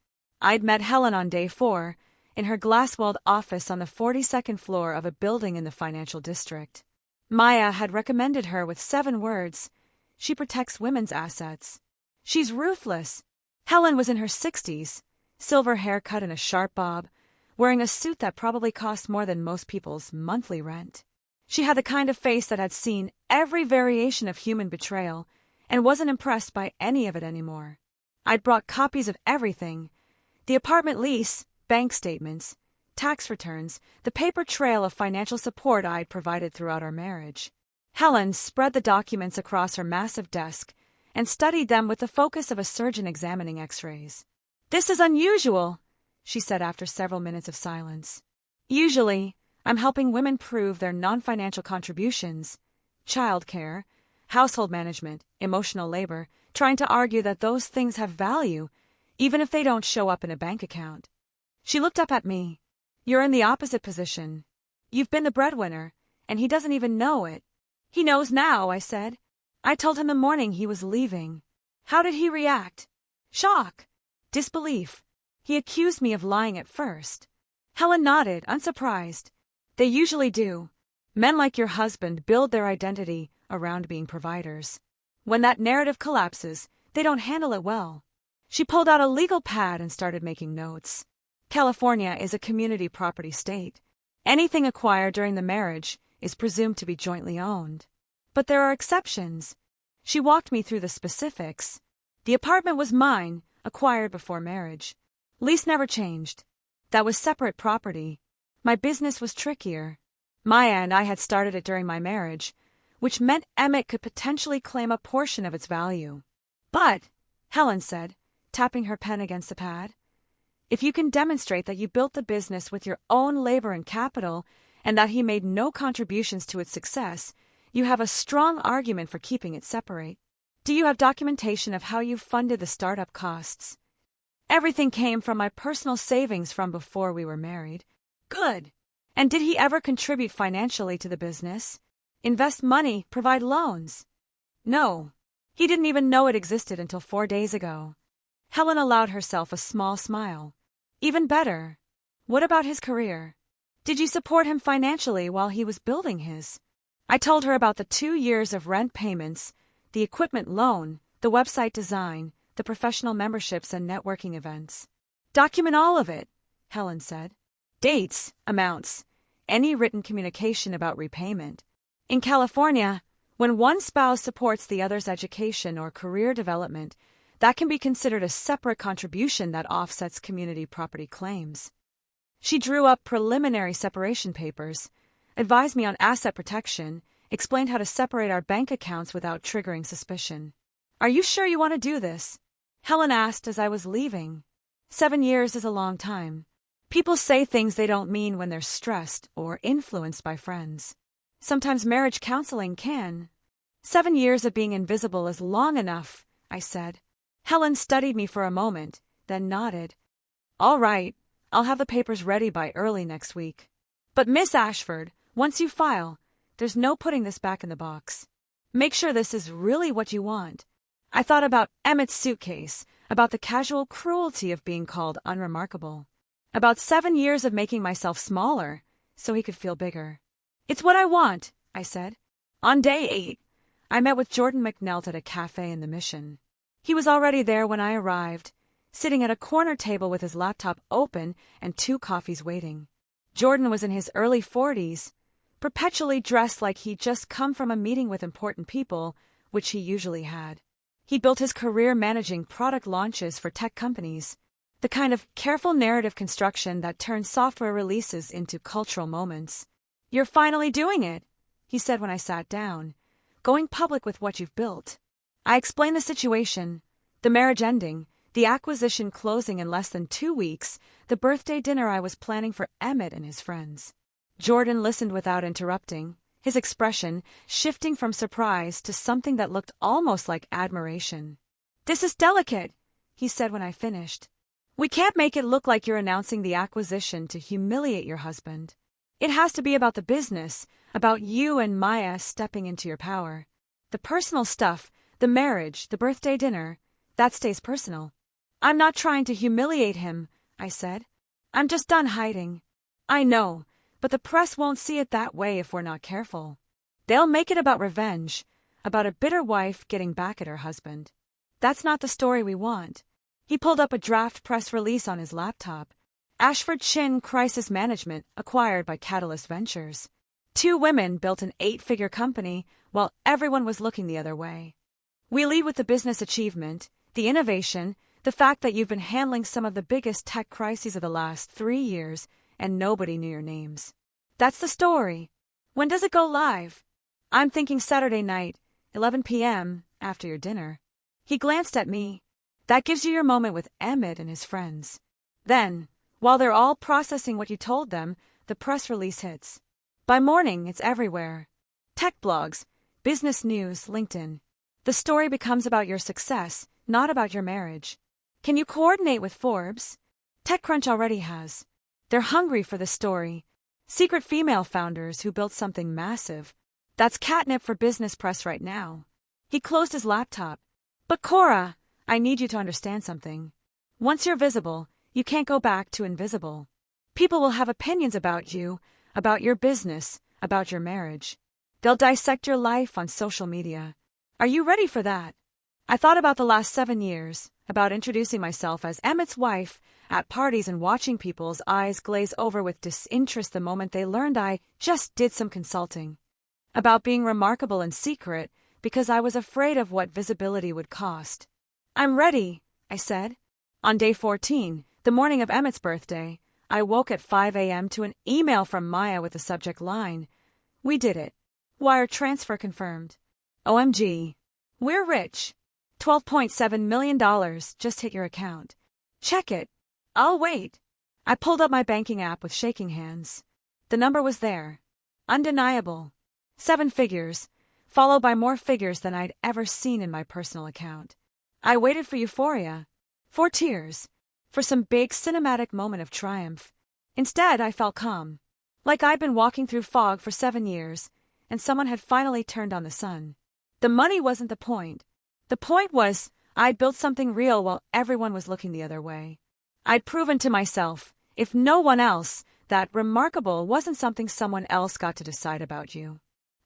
I'd met Helen on day 4, in her glass-walled office on the 42nd floor of a building in the financial district. Maya had recommended her with 7 words. She protects women's assets. She's ruthless. Helen was in her 60s, silver haircut and a sharp bob, wearing a suit that probably cost more than most people's monthly rent. She had the kind of face that had seen every variation of human betrayal and wasn't impressed by any of it anymore. I'd brought copies of everything: the apartment lease, bank statements, tax returns, the paper trail of financial support I'd provided throughout our marriage. Helen spread the documents across her massive desk and studied them with the focus of a surgeon examining x-rays. This is unusual, she said after several minutes of silence. Usually, I'm helping women prove their non-financial contributions, childcare, household management, emotional labor, trying to argue that those things have value, even if they don't show up in a bank account. She looked up at me. You're in the opposite position. You've been the breadwinner, and he doesn't even know it. He knows now, I said. I told him the morning he was leaving. How did he react? Shock. Disbelief. He accused me of lying at first. Helen nodded, unsurprised. They usually do. Men like your husband build their identity around being providers. When that narrative collapses, they don't handle it well. She pulled out a legal pad and started making notes. California is a community property state. Anything acquired during the marriage is presumed to be jointly owned. But there are exceptions. She walked me through the specifics. The apartment was mine, acquired before marriage. Lease never changed. That was separate property. My business was trickier. My end, I had started it during my marriage, which meant Emmett could potentially claim a portion of its value. But, Helen said, tapping her pen against the pad, if you can demonstrate that you built the business with your own labor and capital, and that he made no contributions to its success, you have a strong argument for keeping it separate. Do you have documentation of how you funded the startup costs? Everything came from my personal savings from before we were married. Good. And did he ever contribute financially to the business? Invest money, provide loans? No. He didn't even know it existed until 4 days ago. Helen allowed herself a small smile. Even better. What about his career? Did you support him financially while he was building his? I told her about the 2 years of rent payments, the equipment loan, the website design, the professional memberships and networking events. Document all of it, Helen said. Dates, amounts, any written communication about repayment. In California, when one spouse supports the other's education or career development, that can be considered a separate contribution that offsets community property claims. She drew up preliminary separation papers, advised me on asset protection, explained how to separate our bank accounts without triggering suspicion. Are you sure you want to do this? Helen asked as I was leaving. 7 years is a long time. People say things they don't mean when they're stressed or influenced by friends. Sometimes marriage counseling can. 7 years of being invisible is long enough, I said. Helen studied me for a moment, then nodded. All right, I'll have the papers ready by early next week. But Miss Ashford, once you file, there's no putting this back in the box. Make sure this is really what you want. I thought about Emmett's suitcase, about the casual cruelty of being called unremarkable, about 7 years of making myself smaller so he could feel bigger. It's what I want, I said. On day 8, I met with Jordan McNelt at a cafe in the Mission. He was already there when I arrived, sitting at a corner table with his laptop open and 2 coffees waiting. Jordan was in his early 40s, perpetually dressed like he'd just come from a meeting with important people, which he usually had. He built his career managing product launches for tech companies, the kind of careful narrative construction that turns software releases into cultural moments. You're finally doing it, he said when I sat down, going public with what you've built. I explained the situation, the marriage ending, the acquisition closing in less than 2 weeks, the birthday dinner I was planning for Emmett and his friends. Jordan listened without interrupting, his expression shifting from surprise to something that looked almost like admiration. This is delicate, he said when I finished. We can't make it look like you're announcing the acquisition to humiliate your husband. It has to be about the business, about you and Maya stepping into your power. The personal stuff, the marriage, the birthday dinner, that stays personal. I'm not trying to humiliate him, I said. I'm just done hiding. I know, but the press won't see it that way if we're not careful. They'll make it about revenge, about a bitter wife getting back at her husband. That's not the story we want. He pulled up a draft press release on his laptop. Ashford Chin Crisis Management acquired by Catalyst Ventures. 2 women built an 8-figure company while everyone was looking the other way. We lead with the business achievement, the innovation, the fact that you've been handling some of the biggest tech crises of the last 3 years and nobody knew your names. That's the story. When does it go live? I'm thinking Saturday night, 11 p.m., after your dinner. He glanced at me. That gives you your moment with Emmett and his friends. Then, while they're all processing what you told them, the press release hits. By morning, it's everywhere. Tech blogs, business news, LinkedIn. The story becomes about your success, not about your marriage. Can you coordinate with Forbes? TechCrunch already has. They're hungry for the story. Secret female founders who built something massive. That's catnip for business press right now. He closed his laptop. But Cora, I need you to understand something. Once you're visible, you can't go back to invisible. People will have opinions about you, about your business, about your marriage. They'll dissect your life on social media. Are you ready for that? I thought about the last 7 years, about introducing myself as Emmett's wife at parties and watching people's eyes glaze over with disinterest the moment they learned I just did some consulting. About being remarkable in secret because I was afraid of what visibility would cost. I'm ready, I said. On day 14, the morning of Emmett's birthday, I woke at 5 a.m. to an email from Maya with the subject line, "We did it. Wire transfer confirmed. OMG. We're rich. $12.7 million just hit your account. Check it. I'll wait." I pulled up my banking app with shaking hands. The number was there. Undeniable. 7 figures, followed by more figures than I'd ever seen in my personal account. I waited for euphoria, for tears, for some big cinematic moment of triumph. Instead, I felt calm, like I'd been walking through fog for 7 years, and someone had finally turned on the sun. The money wasn't the point. The point was, I'd built something real while everyone was looking the other way. I'd proven to myself, if no one else, that remarkable wasn't something someone else got to decide about you.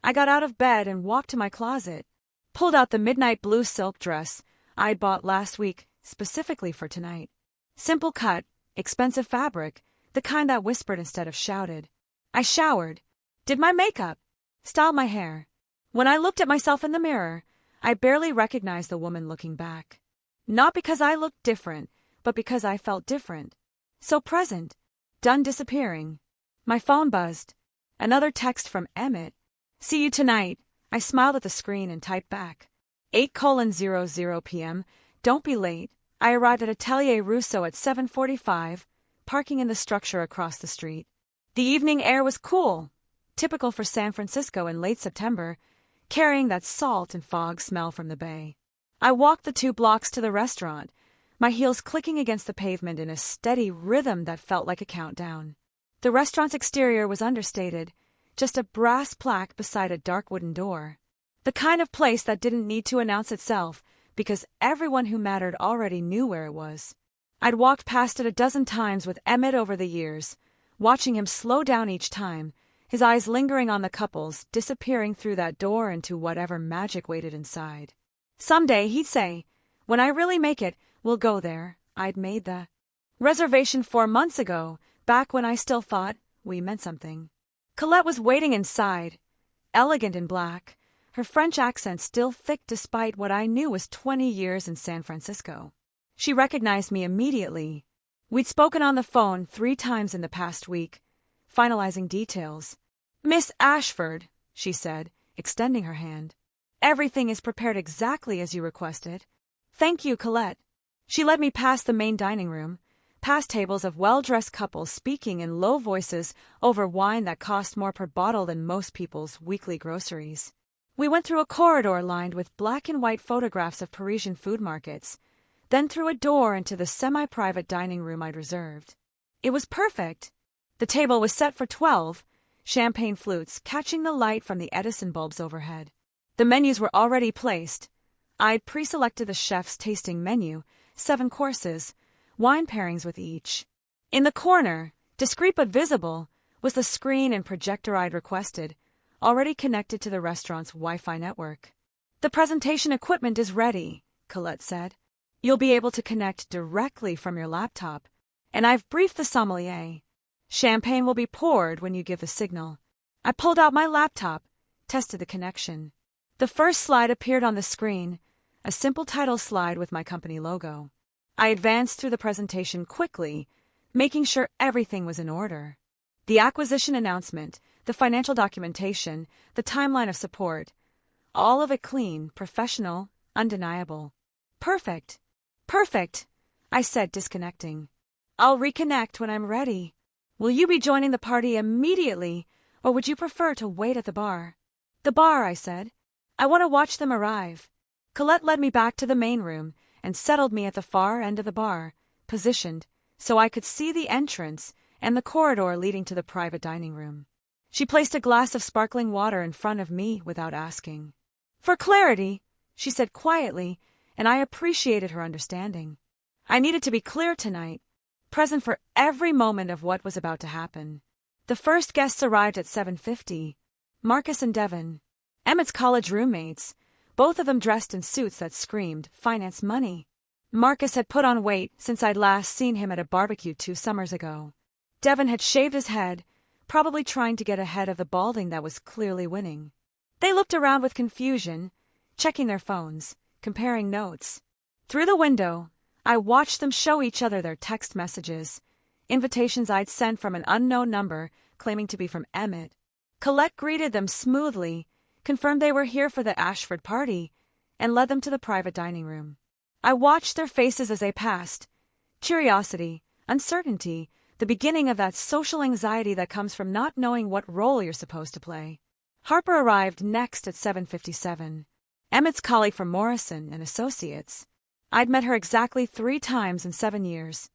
I got out of bed and walked to my closet, pulled out the midnight blue silk dress I'd bought last week specifically for tonight. Simple cut, expensive fabric, the kind that whispered instead of shouted. I showered, did my makeup, styled my hair. When I looked at myself in the mirror, I barely recognized the woman looking back. Not because I looked different, but because I felt different. So present, done disappearing. My phone buzzed. Another text from Emmett. "See you tonight." I smiled at the screen and typed back. 8:00 p.m. Don't be late. I arrived at Atelier Rousseau at 7:45, parking in the structure across the street. The evening air was cool, typical for San Francisco in late September, carrying that salt and fog smell from the bay. I walked the 2 blocks to the restaurant, my heels clicking against the pavement in a steady rhythm that felt like a countdown. The restaurant's exterior was understated, just a brass plaque beside a dark wooden door. The kind of place that didn't need to announce itself because everyone who mattered already knew where it was. I'd walked past it a dozen times with Emmett over the years, watching him slow down each time, his eyes lingering on the couples, disappearing through that door into whatever magic waited inside. Someday, he'd say, "When I really make it, we'll go there." I'd made the reservation 4 months ago, back when I still thought we meant something. Colette was waiting inside, elegant in black, her French accent still thick despite what I knew was 20 years in San Francisco. She recognized me immediately. We'd spoken on the phone 3 times in the past week, finalizing details. "Miss Ashford," she said, extending her hand. "Everything is prepared exactly as you requested." "Thank you, Colette." She led me past the main dining room, past tables of well-dressed couples speaking in low voices over wine that cost more per bottle than most people's weekly groceries. We went through a corridor lined with black and white photographs of Parisian food markets, then through a door into the semi-private dining room I'd reserved. It was perfect. The table was set for 12, champagne flutes catching the light from the Edison bulbs overhead. The menus were already placed. I'd pre-selected the chef's tasting menu, 7 courses, wine pairings with each. In the corner, discreet but visible, was the screen and projector I'd requested, already connected to the restaurant's Wi-Fi network. "The presentation equipment is ready," Colette said. "You'll be able to connect directly from your laptop, and I've briefed the sommelier. Champagne will be poured when you give the signal." I pulled out my laptop, tested the connection. The first slide appeared on the screen, a simple title slide with my company logo. I advanced through the presentation quickly, making sure everything was in order. The acquisition announcement, the financial documentation, the timeline of support, all of it clean, professional, undeniable. "Perfect. Perfect," I said, disconnecting. "I'll reconnect when I'm ready. Will you be joining the party immediately, or would you prefer to wait at the bar?" "The bar," I said. "I want to watch them arrive." Colette led me back to the main room and settled me at the far end of the bar, positioned so I could see the entrance and the corridor leading to the private dining room. She placed a glass of sparkling water in front of me without asking. "For clarity," she said quietly, and I appreciated her understanding. I needed to be clear tonight, present for every moment of what was about to happen. The first guests arrived at 7:50. Marcus and Devin, Emmett's college roommates, both of them dressed in suits that screamed finance money. Marcus had put on weight since I'd last seen him at a barbecue 2 summers ago. Devin had shaved his head, probably trying to get ahead of the balding that was clearly winning. They looked around with confusion, checking their phones, comparing notes. Through the window, I watched them show each other their text messages, invitations I'd sent from an unknown number claiming to be from Emmett. Colette greeted them smoothly, confirmed they were here for the Ashford party, and led them to the private dining room. I watched their faces as they passed. Curiosity, uncertainty, the beginning of that social anxiety that comes from not knowing what role you're supposed to play. Harper arrived next at 7:57. Emmett's colleague from Morrison and Associates. I'd met her exactly 3 times in 7 years.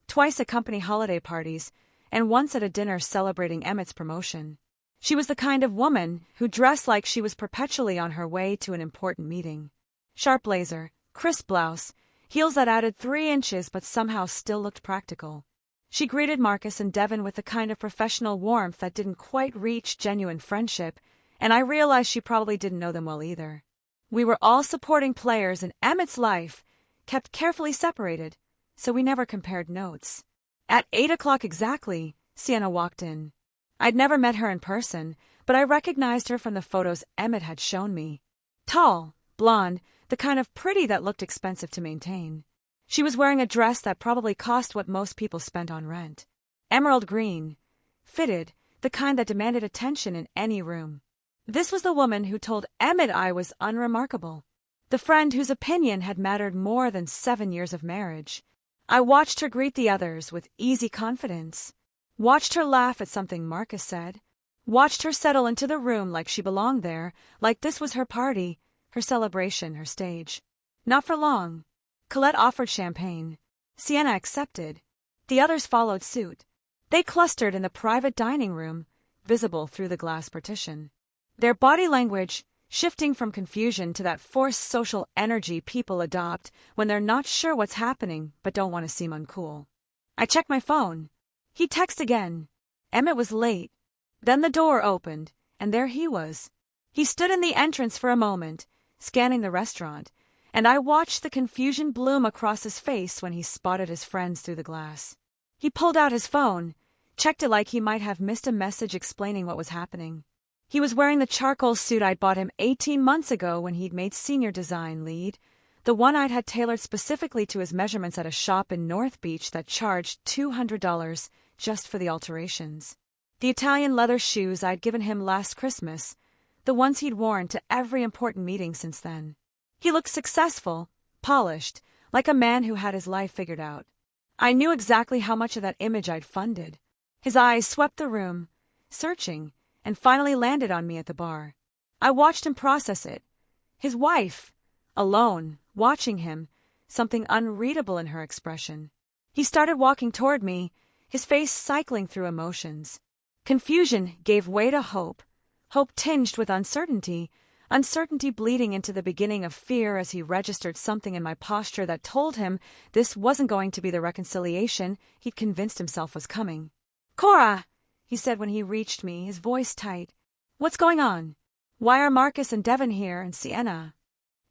Twice at company holiday parties, and once at a dinner celebrating Emmett's promotion. She was the kind of woman who dressed like she was perpetually on her way to an important meeting. Sharp blazer, crisp blouse, heels that added 3 inches but somehow still looked practical. She greeted Marcus and Devin with the kind of professional warmth that didn't quite reach genuine friendship, and I realized she probably didn't know them well either. We were all supporting players in Emmett's life, kept carefully separated, so we never compared notes. At 8 o'clock exactly, Sienna walked in. I'd never met her in person, but I recognized her from the photos Emmett had shown me. Tall, blonde, the kind of pretty that looked expensive to maintain. She was wearing a dress that probably cost what most people spent on rent. Emerald green, fitted, the kind that demanded attention in any room. This was the woman who told Emmett I was unremarkable. The friend whose opinion had mattered more than 7 years of marriage. I watched her greet the others with easy confidence. Watched her laugh at something Marcus said. Watched her settle into the room like she belonged there, like this was her party, her celebration, her stage. Not for long. Colette offered champagne. Sienna accepted. The others followed suit. They clustered in the private dining room, visible through the glass partition. Their body language, shifting from confusion to that forced social energy people adopt when they're not sure what's happening but don't want to seem uncool. I checked my phone. He texted again. Emmett was late. Then the door opened, and there he was. He stood in the entrance for a moment, scanning the restaurant, and I watched the confusion bloom across his face when he spotted his friends through the glass. He pulled out his phone, checked it like he might have missed a message explaining what was happening. He was wearing the charcoal suit I'd bought him 18 months ago when he'd made senior design lead, the one I'd had tailored specifically to his measurements at a shop in North Beach that charged $200 just for the alterations. The Italian leather shoes I'd given him last Christmas, the ones he'd worn to every important meeting since then. He looked successful, polished, like a man who had his life figured out. I knew exactly how much of that image I'd funded. His eyes swept the room, searching, and finally landed on me at the bar. I watched him process it. His wife, alone, watching him, something unreadable in her expression. He started walking toward me, his face cycling through emotions. Confusion gave way to hope, hope tinged with uncertainty, uncertainty bleeding into the beginning of fear as he registered something in my posture that told him this wasn't going to be the reconciliation he'd convinced himself was coming. "Cora!" he said when he reached me, his voice tight. "What's going on? Why are Marcus and Devin here and Sienna?"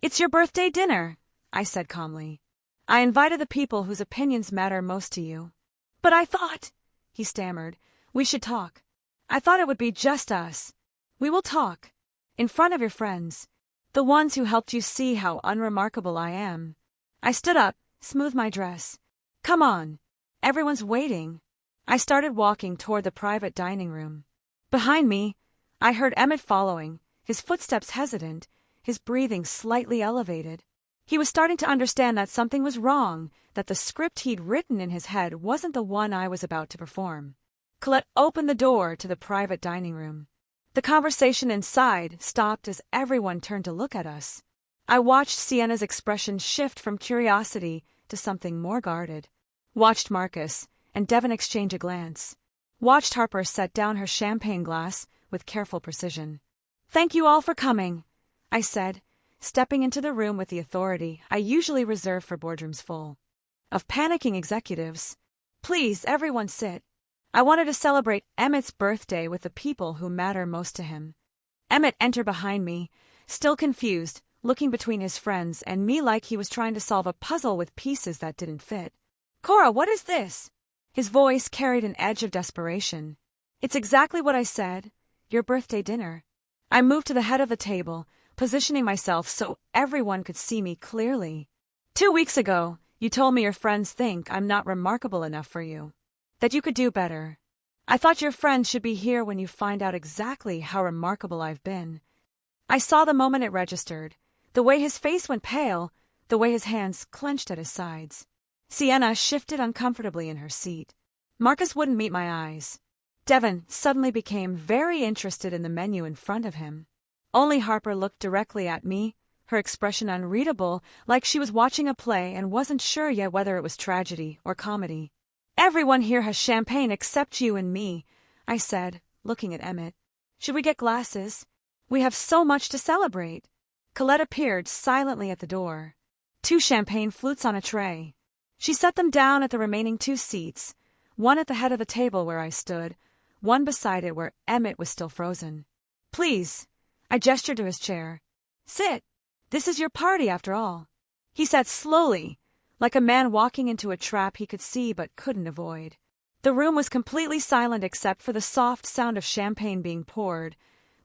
"It's your birthday dinner," I said calmly. "I invited the people whose opinions matter most to you." "But I thought," he stammered, "we should talk. I thought it would be just us. We will talk. In front of your friends. The ones who helped you see how unremarkable I am." I stood up, smoothed my dress. "Come on. Everyone's waiting." I started walking toward the private dining room. Behind me, I heard Emmett following, his footsteps hesitant, his breathing slightly elevated. He was starting to understand that something was wrong, that the script he'd written in his head wasn't the one I was about to perform. Colette opened the door to the private dining room. The conversation inside stopped as everyone turned to look at us. I watched Sienna's expression shift from curiosity to something more guarded. Watched Marcus and Devin exchange a glance. Watched Harper set down her champagne glass with careful precision. "Thank you all for coming," I said, stepping into the room with the authority I usually reserve for boardrooms full of panicking executives. "Please, everyone sit. I wanted to celebrate Emmett's birthday with the people who matter most to him." Emmett entered behind me, still confused, looking between his friends and me like he was trying to solve a puzzle with pieces that didn't fit. Cora, what is this? His voice carried an edge of desperation. It's exactly what I said. Your birthday dinner. I moved to the head of the table, positioning myself so everyone could see me clearly. 2 weeks ago, you told me your friends think I'm not remarkable enough for you. That you could do better. I thought your friends should be here when you find out exactly how remarkable I've been. I saw the moment it registered, the way his face went pale, the way his hands clenched at his sides. Sienna shifted uncomfortably in her seat. Marcus wouldn't meet my eyes. Devon suddenly became very interested in the menu in front of him. Only Harper looked directly at me, her expression unreadable, like she was watching a play and wasn't sure yet whether it was tragedy or comedy. Everyone here has champagne except you and me, I said, looking at Emmett. Should we get glasses? We have so much to celebrate. Colette appeared silently at the door. 2 champagne flutes on a tray. She set them down at the remaining 2 seats, one at the head of the table where I stood, one beside it where Emmett was still frozen. Please, I gestured to his chair. Sit. This is your party after all. He sat slowly, like a man walking into a trap he could see but couldn't avoid. The room was completely silent except for the soft sound of champagne being poured,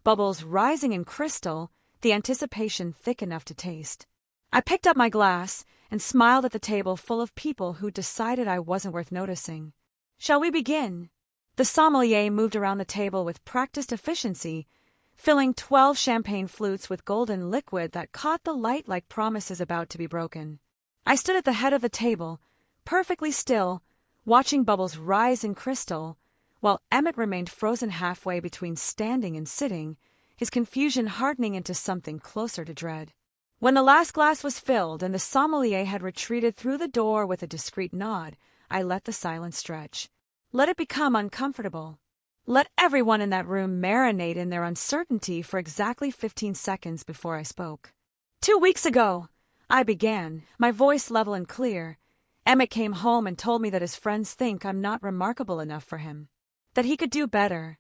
bubbles rising in crystal, the anticipation thick enough to taste. I picked up my glass and smiled at the table full of people who decided I wasn't worth noticing. Shall we begin? The sommelier moved around the table with practiced efficiency, filling 12 champagne flutes with golden liquid that caught the light like promises about to be broken. I stood at the head of the table, perfectly still, watching bubbles rise in crystal, while Emmett remained frozen halfway between standing and sitting, his confusion hardening into something closer to dread. When the last glass was filled and the sommelier had retreated through the door with a discreet nod, I let the silence stretch. Let it become uncomfortable. Let everyone in that room marinate in their uncertainty for exactly 15 seconds before I spoke. 2 weeks ago, I began, my voice level and clear. Emmett came home and told me that his friends think I'm not remarkable enough for him. That he could do better.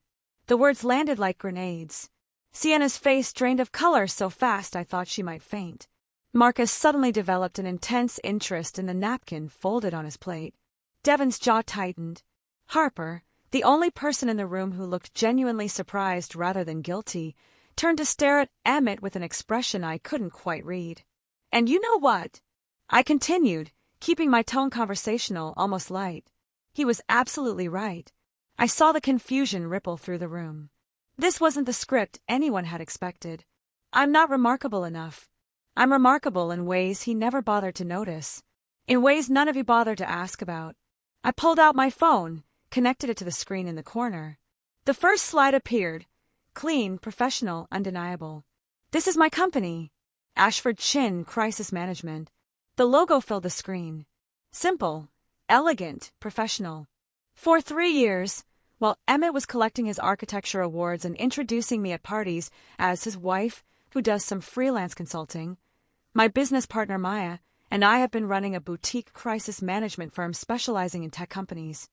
The words landed like grenades. Sienna's face drained of color so fast I thought she might faint. Marcus suddenly developed an intense interest in the napkin folded on his plate. Devon's jaw tightened. Harper, the only person in the room who looked genuinely surprised rather than guilty, turned to stare at Emmett with an expression I couldn't quite read. And you know what? I continued, keeping my tone conversational, almost light. He was absolutely right. I saw the confusion ripple through the room. This wasn't the script anyone had expected. I'm not remarkable enough. I'm remarkable in ways he never bothered to notice. In ways none of you bothered to ask about. I pulled out my phone, connected it to the screen in the corner. The first slide appeared. Clean, professional, undeniable. This is my company. Ashford Chin Crisis Management. The logo filled the screen. Simple, elegant, professional. For 3 years, while Emmett was collecting his architecture awards and introducing me at parties as his wife, who does some freelance consulting, my business partner Maya and I have been running a boutique crisis management firm specializing in tech companies.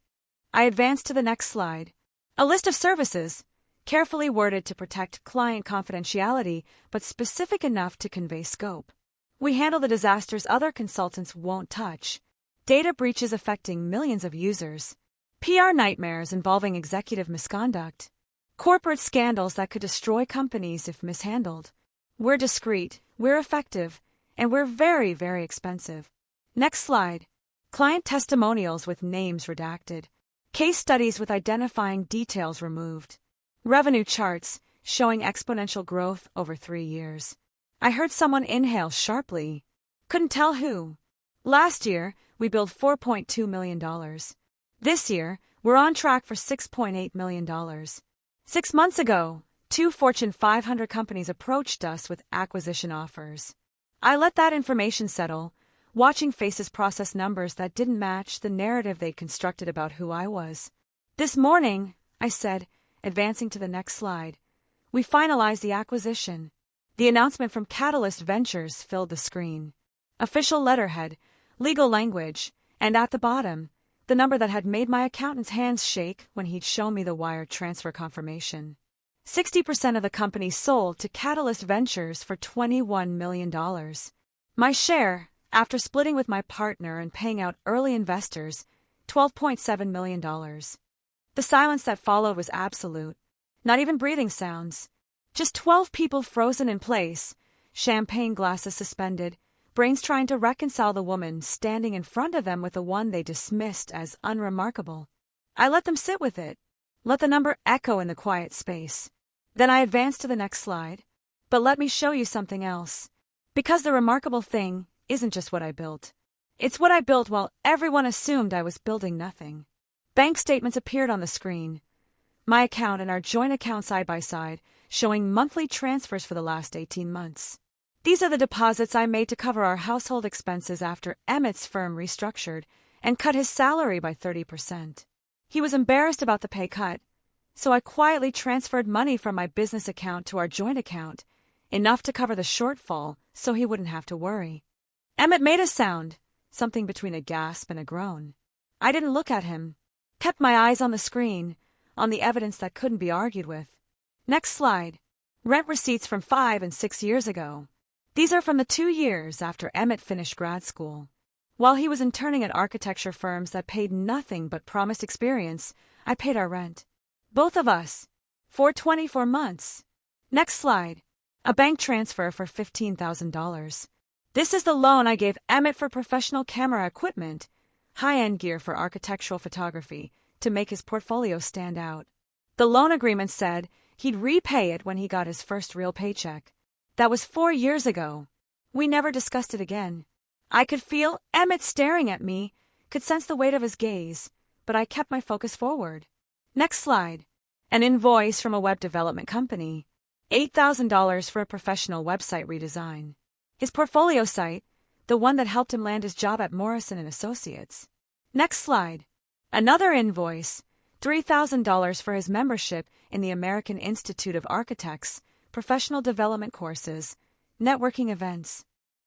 I advanced to the next slide. A list of services, carefully worded to protect client confidentiality, but specific enough to convey scope. We handle the disasters other consultants won't touch. Data breaches affecting millions of users. PR nightmares involving executive misconduct. Corporate scandals that could destroy companies if mishandled. We're discreet, we're effective, and we're very, very expensive. Next slide. Client testimonials with names redacted. Case studies with identifying details removed. Revenue charts showing exponential growth over 3 years. I heard someone inhale sharply. Couldn't tell who. Last year, we billed $4.2 million. This year, we're on track for $6.8 million. 6 months ago, 2 Fortune 500 companies approached us with acquisition offers. I let that information settle, watching faces process numbers that didn't match the narrative they'd constructed about who I was. This morning, I said, advancing to the next slide, we finalized the acquisition. The announcement from Catalyst Ventures filled the screen. Official letterhead, legal language, and at the bottom, the number that had made my accountant's hands shake when he'd shown me the wire transfer confirmation. 60% of the company sold to Catalyst Ventures for $21 million. My share, after splitting with my partner and paying out early investors, $12.7 million. The silence that followed was absolute. Not even breathing sounds. Just 12 people frozen in place, champagne glasses suspended, brains trying to reconcile the woman standing in front of them with the one they dismissed as unremarkable. I let them sit with it. Let the number echo in the quiet space. Then I advanced to the next slide. But let me show you something else. Because the remarkable thing isn't just what I built. It's what I built while everyone assumed I was building nothing. Bank statements appeared on the screen. My account and our joint account side by side, showing monthly transfers for the last 18 months. These are the deposits I made to cover our household expenses after Emmett's firm restructured and cut his salary by 30%. He was embarrassed about the pay cut, so I quietly transferred money from my business account to our joint account, enough to cover the shortfall so he wouldn't have to worry. Emmett made a sound, something between a gasp and a groan. I didn't look at him, kept my eyes on the screen, on the evidence that couldn't be argued with. Next slide. Rent receipts from 5 and 6 years ago. These are from the 2 years after Emmett finished grad school. While he was interning at architecture firms that paid nothing but promised experience, I paid our rent. Both of us. For 24 months. Next slide. A bank transfer for $15,000. This is the loan I gave Emmett for professional camera equipment, high-end gear for architectural photography, to make his portfolio stand out. The loan agreement said he'd repay it when he got his first real paycheck. That was 4 years ago. We never discussed it again. I could feel Emmett staring at me, could sense the weight of his gaze, but I kept my focus forward. Next slide. An invoice from a web development company. $8,000 for a professional website redesign. His portfolio site, the one that helped him land his job at Morrison & Associates. Next slide. Another invoice. $3,000 for his membership in the American Institute of Architects, professional development courses, networking events,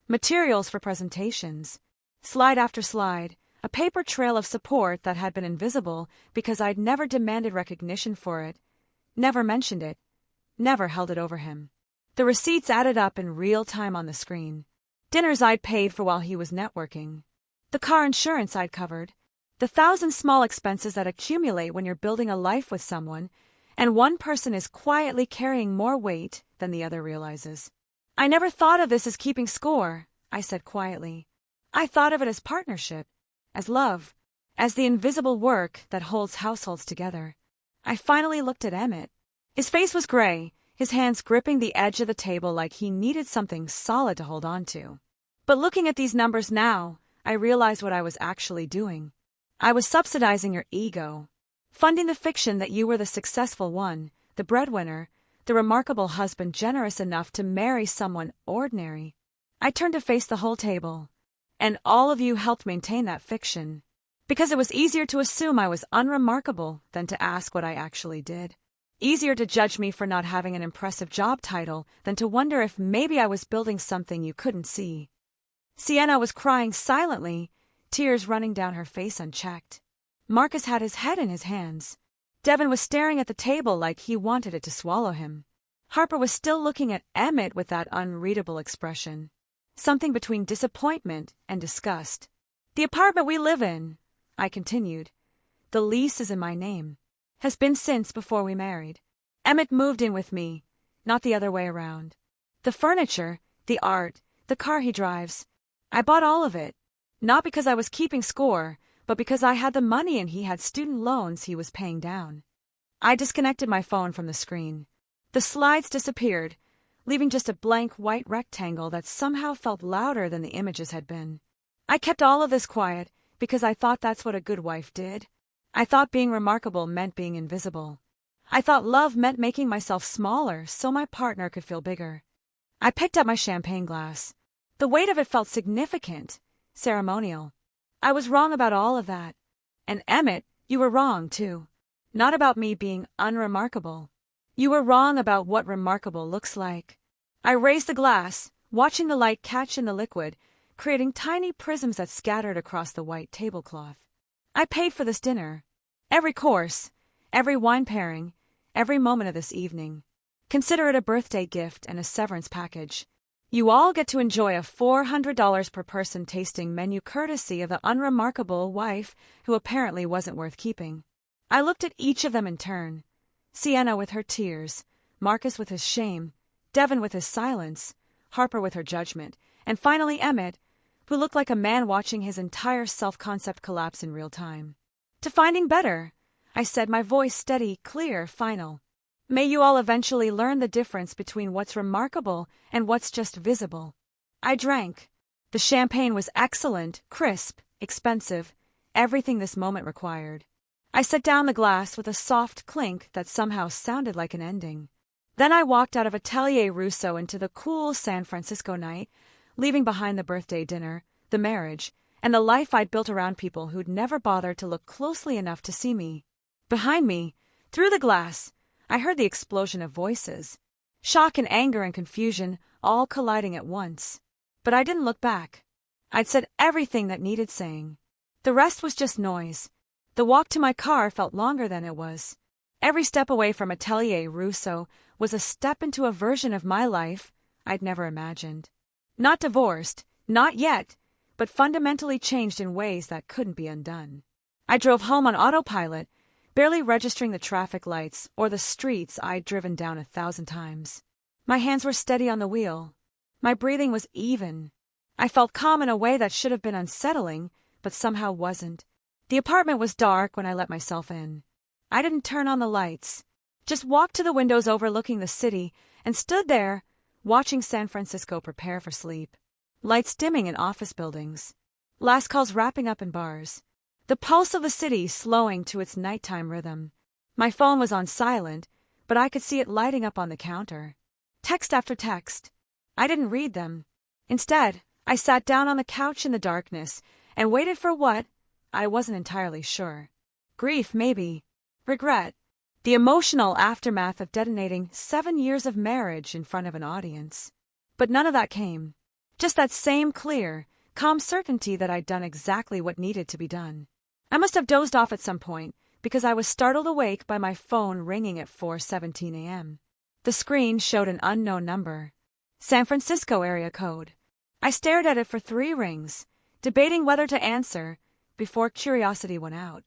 materials for presentations. Slide after slide, a paper trail of support that had been invisible because I'd never demanded recognition for it, never mentioned it, never held it over him. The receipts added up in real time on the screen. Dinners I'd paid for while he was networking. The car insurance I'd covered. The 1,000 small expenses that accumulate when you're building a life with someone, and one person is quietly carrying more weight than the other realizes. I never thought of this as keeping score, I said quietly. I thought of it as partnership, as love, as the invisible work that holds households together. I finally looked at Emmett. His face was gray, his hands gripping the edge of the table like he needed something solid to hold on to. But looking at these numbers now, I realized what I was actually doing. I was subsidizing your ego, funding the fiction that you were the successful one, the breadwinner, the remarkable husband generous enough to marry someone ordinary. I turned to face the whole table, and all of you helped maintain that fiction, because it was easier to assume I was unremarkable than to ask what I actually did. Easier to judge me for not having an impressive job title than to wonder if maybe I was building something you couldn't see. Sienna was crying silently, tears running down her face unchecked. Marcus had his head in his hands. Devin was staring at the table like he wanted it to swallow him. Harper was still looking at Emmett with that unreadable expression. Something between disappointment and disgust. The apartment we live in, I continued, the lease is in my name, has been since before we married. Emmett moved in with me, not the other way around. The furniture, the art, the car he drives, I bought all of it. Not because I was keeping score, but because I had the money and he had student loans he was paying down. I disconnected my phone from the screen. The slides disappeared, leaving just a blank white rectangle that somehow felt louder than the images had been. I kept all of this quiet because I thought that's what a good wife did. I thought being remarkable meant being invisible. I thought love meant making myself smaller so my partner could feel bigger. I picked up my champagne glass. The weight of it felt significant, ceremonial. I was wrong about all of that. And Emmett, you were wrong, too. Not about me being unremarkable. You were wrong about what remarkable looks like. I raised the glass, watching the light catch in the liquid, creating tiny prisms that scattered across the white tablecloth. I paid for this dinner. Every course, every wine pairing, every moment of this evening. Consider it a birthday gift and a severance package. You all get to enjoy a $400 per person tasting menu courtesy of the unremarkable wife who apparently wasn't worth keeping. I looked at each of them in turn. Sienna with her tears, Marcus with his shame, Devon with his silence, Harper with her judgment, and finally Emmett, who looked like a man watching his entire self-concept collapse in real time. To finding better, I said, my voice steady, clear, final. May you all eventually learn the difference between what's remarkable and what's just visible. I drank. The champagne was excellent, crisp, expensive, everything this moment required. I set down the glass with a soft clink that somehow sounded like an ending. Then I walked out of Atelier Russo into the cool San Francisco night, leaving behind the birthday dinner, the marriage, and the life I'd built around people who'd never bothered to look closely enough to see me. Behind me, through the glass, I heard the explosion of voices. Shock and anger and confusion, all colliding at once. But I didn't look back. I'd said everything that needed saying. The rest was just noise. The walk to my car felt longer than it was. Every step away from Atelier Russo was a step into a version of my life I'd never imagined. Not divorced, not yet, but fundamentally changed in ways that couldn't be undone. I drove home on autopilot, barely registering the traffic lights or the streets I'd driven down 1,000 times. My hands were steady on the wheel. My breathing was even. I felt calm in a way that should have been unsettling, but somehow wasn't. The apartment was dark when I let myself in. I didn't turn on the lights, just walked to the windows overlooking the city and stood there, watching San Francisco prepare for sleep. Lights dimming in office buildings. Last calls wrapping up in bars. The pulse of the city slowing to its nighttime rhythm. My phone was on silent, but I could see it lighting up on the counter. Text after text. I didn't read them. Instead, I sat down on the couch in the darkness and waited for what? I wasn't entirely sure. Grief, maybe. Regret. The emotional aftermath of detonating 7 years of marriage in front of an audience. But none of that came. Just that same clear, calm certainty that I'd done exactly what needed to be done. I must have dozed off at some point, because I was startled awake by my phone ringing at 4:17 a.m. The screen showed an unknown number. San Francisco area code. I stared at it for 3 rings, debating whether to answer, before curiosity went out.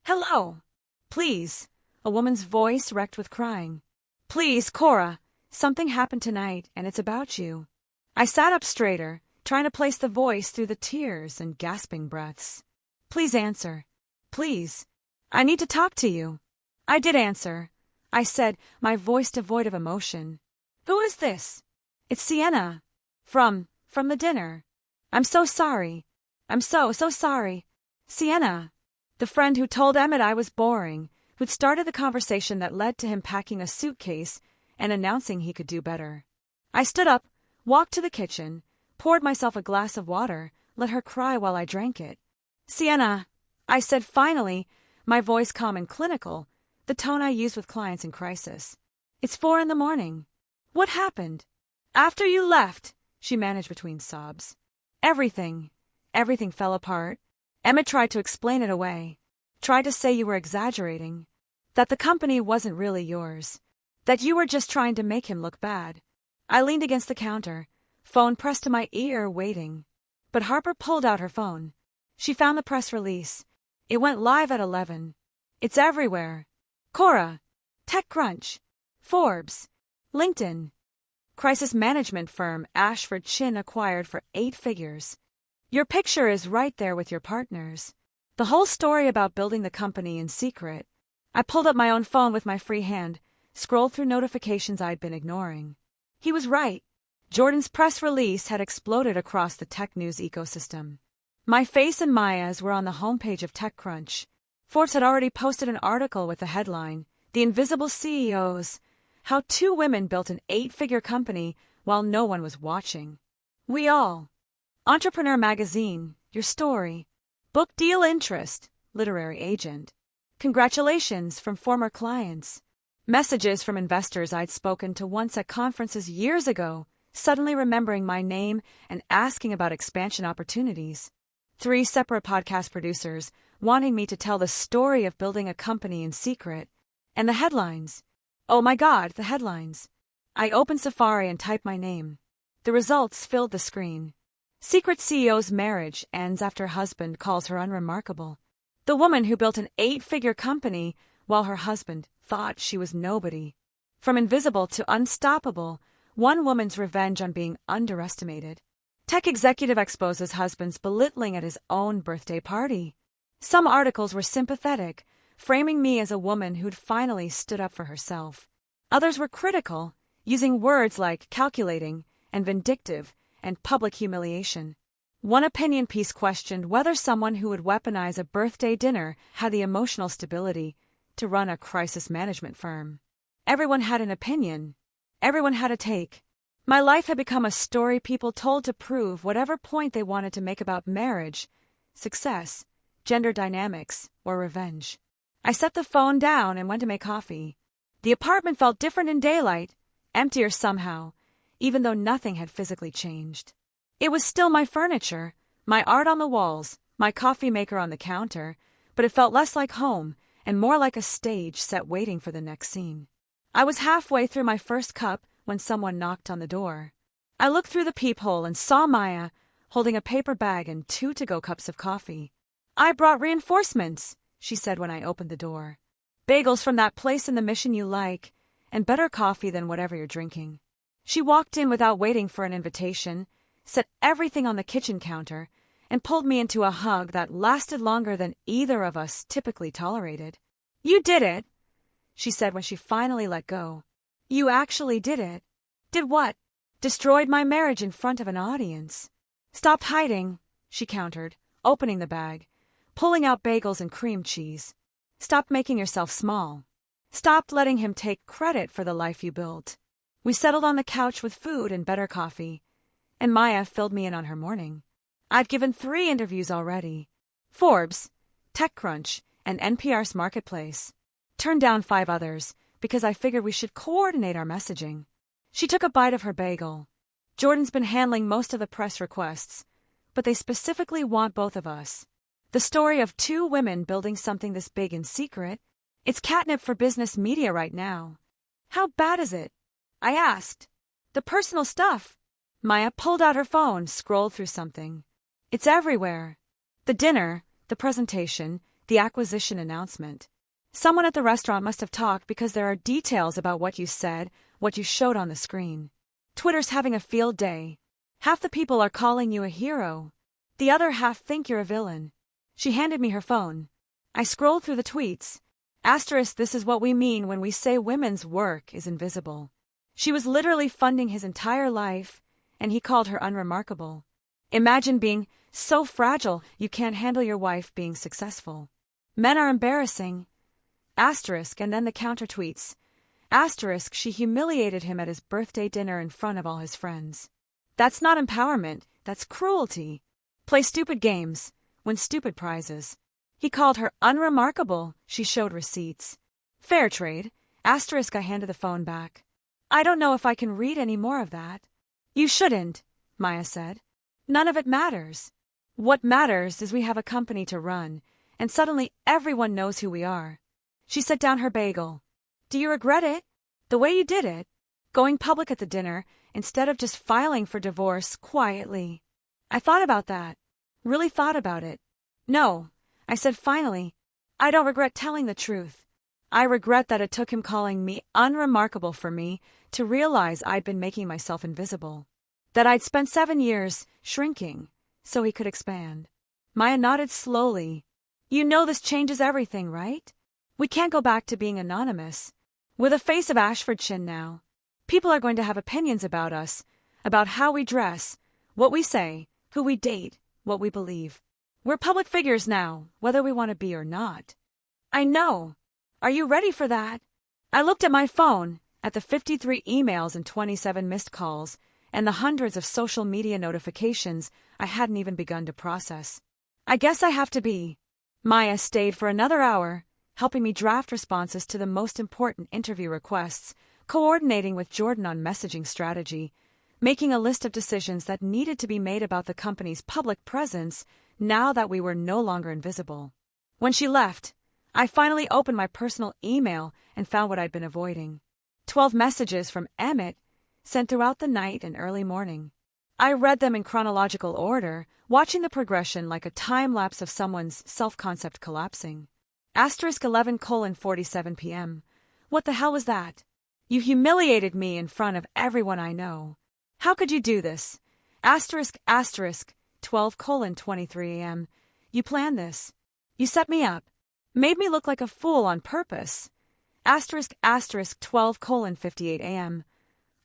Hello. Please. A woman's voice wrecked with crying. Please, Cora. Something happened tonight, and it's about you. I sat up straighter, trying to place the voice through the tears and gasping breaths. Please answer. Please. I need to talk to you. I did answer. I said, my voice devoid of emotion. Who is this? It's Sienna. From the dinner. I'm so sorry. I'm so sorry. Sienna. The friend who told Emmett I was boring, who'd started the conversation that led to him packing a suitcase and announcing he could do better. I stood up, walked to the kitchen, poured myself a glass of water, let her cry while I drank it. Sienna, I said finally, my voice calm and clinical, the tone I use with clients in crisis. It's 4 a.m. What happened? After you left, she managed between sobs. Everything fell apart. Emmett tried to explain it away, tried to say you were exaggerating, that the company wasn't really yours, that you were just trying to make him look bad. I leaned against the counter, phone pressed to my ear, waiting. But Harper pulled out her phone. She found the press release. It went live at 11. It's everywhere. Cora, TechCrunch, Forbes, LinkedIn. Crisis management firm Ashford Chin acquired for 8 figures. Your picture is right there with your partners. The whole story about building the company in secret. I pulled up my own phone with my free hand, scrolled through notifications I'd been ignoring. He was right. Jordan's press release had exploded across the tech news ecosystem. My face and Maya's were on the homepage of TechCrunch. Forbes had already posted an article with the headline, The Invisible CEOs, How 2 Women Built an 8-Figure Company While No One Was Watching. We all. Entrepreneur Magazine, your story. Book deal interest, literary agent. Congratulations from former clients. Messages from investors I'd spoken to once at conferences years ago, suddenly remembering my name and asking about expansion opportunities. 3 separate podcast producers wanting me to tell the story of building a company in secret. And the headlines. Oh my God, the headlines. I opened Safari and typed my name. The results filled the screen. Secret CEO's marriage ends after husband calls her unremarkable. The woman who built an 8-figure company while her husband thought she was nobody. From invisible to unstoppable, one woman's revenge on being underestimated. Tech executive exposes husband's belittling at his own birthday party. Some articles were sympathetic, framing me as a woman who'd finally stood up for herself. Others were critical, using words like calculating and vindictive and public humiliation. One opinion piece questioned whether someone who would weaponize a birthday dinner had the emotional stability to run a crisis management firm. Everyone had an opinion. Everyone had a take. My life had become a story people told to prove whatever point they wanted to make about marriage, success, gender dynamics, or revenge. I set the phone down and went to make coffee. The apartment felt different in daylight, emptier somehow, even though nothing had physically changed. It was still my furniture, my art on the walls, my coffee maker on the counter, but it felt less like home and more like a stage set waiting for the next scene. I was halfway through my first cup when someone knocked on the door. I looked through the peephole and saw Maya holding a paper bag and 2 to-go cups of coffee. "I brought reinforcements," she said when I opened the door. "Bagels from that place in the Mission you like, and better coffee than whatever you're drinking." She walked in without waiting for an invitation, set everything on the kitchen counter, and pulled me into a hug that lasted longer than either of us typically tolerated. "You did it," she said when she finally let go. "You actually did it." "Did what?" "Destroyed my marriage in front of an audience." "Stop hiding," she countered, opening the bag, pulling out bagels and cream cheese. "Stop making yourself small. Stop letting him take credit for the life you built." We settled on the couch with food and better coffee, and Maya filled me in on her morning. I'd given 3 interviews already. Forbes, TechCrunch, and NPR's Marketplace. Turned down 5 others, because I figured we should coordinate our messaging. She took a bite of her bagel. "Jordan's been handling most of the press requests, but they specifically want both of us. The story of 2 women building something this big in secret. It's catnip for business media right now." "How bad is it?" I asked. "The personal stuff." Maya pulled out her phone, scrolled through something. "It's everywhere. The dinner, the presentation, the acquisition announcement. Someone at the restaurant must have talked because there are details about what you said, what you showed on the screen. Twitter's having a field day. Half the people are calling you a hero. The other half think you're a villain." She handed me her phone. I scrolled through the tweets. Asterisk, this is what we mean when we say women's work is invisible. She was literally funding his entire life, and he called her unremarkable. Imagine being so fragile you can't handle your wife being successful. Men are embarrassing. Asterisk, and then the counter tweets. Asterisk, she humiliated him at his birthday dinner in front of all his friends. That's not empowerment, that's cruelty. Play stupid games, win stupid prizes. He called her unremarkable, she showed receipts. Fair trade. Asterisk, I handed the phone back. "I don't know if I can read any more of that." "You shouldn't," Maya said. "None of it matters. What matters is we have a company to run, and suddenly everyone knows who we are." She set down her bagel. "Do you regret it? The way you did it? Going public at the dinner instead of just filing for divorce quietly?" I thought about that. Really thought about it. "No," I said finally. "I don't regret telling the truth. I regret that it took him calling me unremarkable for me to realize I'd been making myself invisible. That I'd spent 7 years shrinking so he could expand." Maya nodded slowly. "You know this changes everything, right? We can't go back to being anonymous. We're the face of Ashfordshire now. People are going to have opinions about us, about how we dress, what we say, who we date, what we believe. We're public figures now, whether we want to be or not." "I know. Are you ready for that?" I looked at my phone, at the 53 emails and 27 missed calls, and the hundreds of social media notifications I hadn't even begun to process. "I guess I have to be." Maya stayed for another hour, helping me draft responses to the most important interview requests, coordinating with Jordan on messaging strategy, making a list of decisions that needed to be made about the company's public presence now that we were no longer invisible. When she left, I finally opened my personal email and found what I'd been avoiding. 12 messages from Emmett sent throughout the night and early morning. I read them in chronological order, watching the progression like a time-lapse of someone's self-concept collapsing. Asterisk 11:47 p.m. What the hell was that? You humiliated me in front of everyone I know. How could you do this? Asterisk 12:23 a.m. You planned this. You set me up. Made me look like a fool on purpose. Asterisk 12:58 a.m.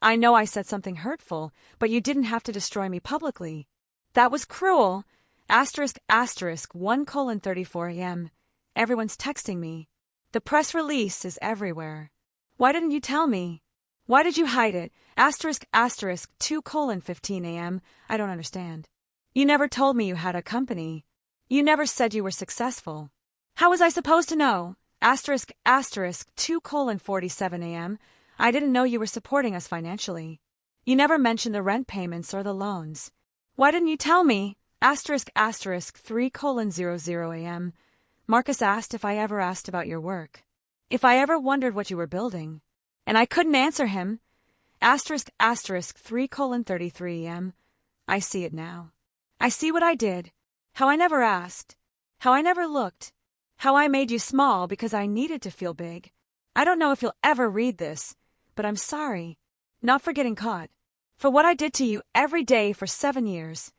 I know I said something hurtful, but you didn't have to destroy me publicly. That was cruel. Asterisk 1:34 a.m. Everyone's texting me. The press release is everywhere. Why didn't you tell me? Why did you hide it? Asterisk 2:15 a.m. I don't understand. You never told me you had a company. You never said you were successful. How was I supposed to know? Asterisk 2:47 a.m. I didn't know you were supporting us financially. You never mentioned the rent payments or the loans. Why didn't you tell me? Asterisk 3:00 a.m. Marcus asked if I ever asked about your work. If I ever wondered what you were building. And I couldn't answer him. Asterisk 3:33 a.m. I see it now. I see what I did. How I never asked. How I never looked. How I made you small because I needed to feel big. I don't know if you'll ever read this, but I'm sorry. Not for getting caught. For what I did to you every day for 7 years.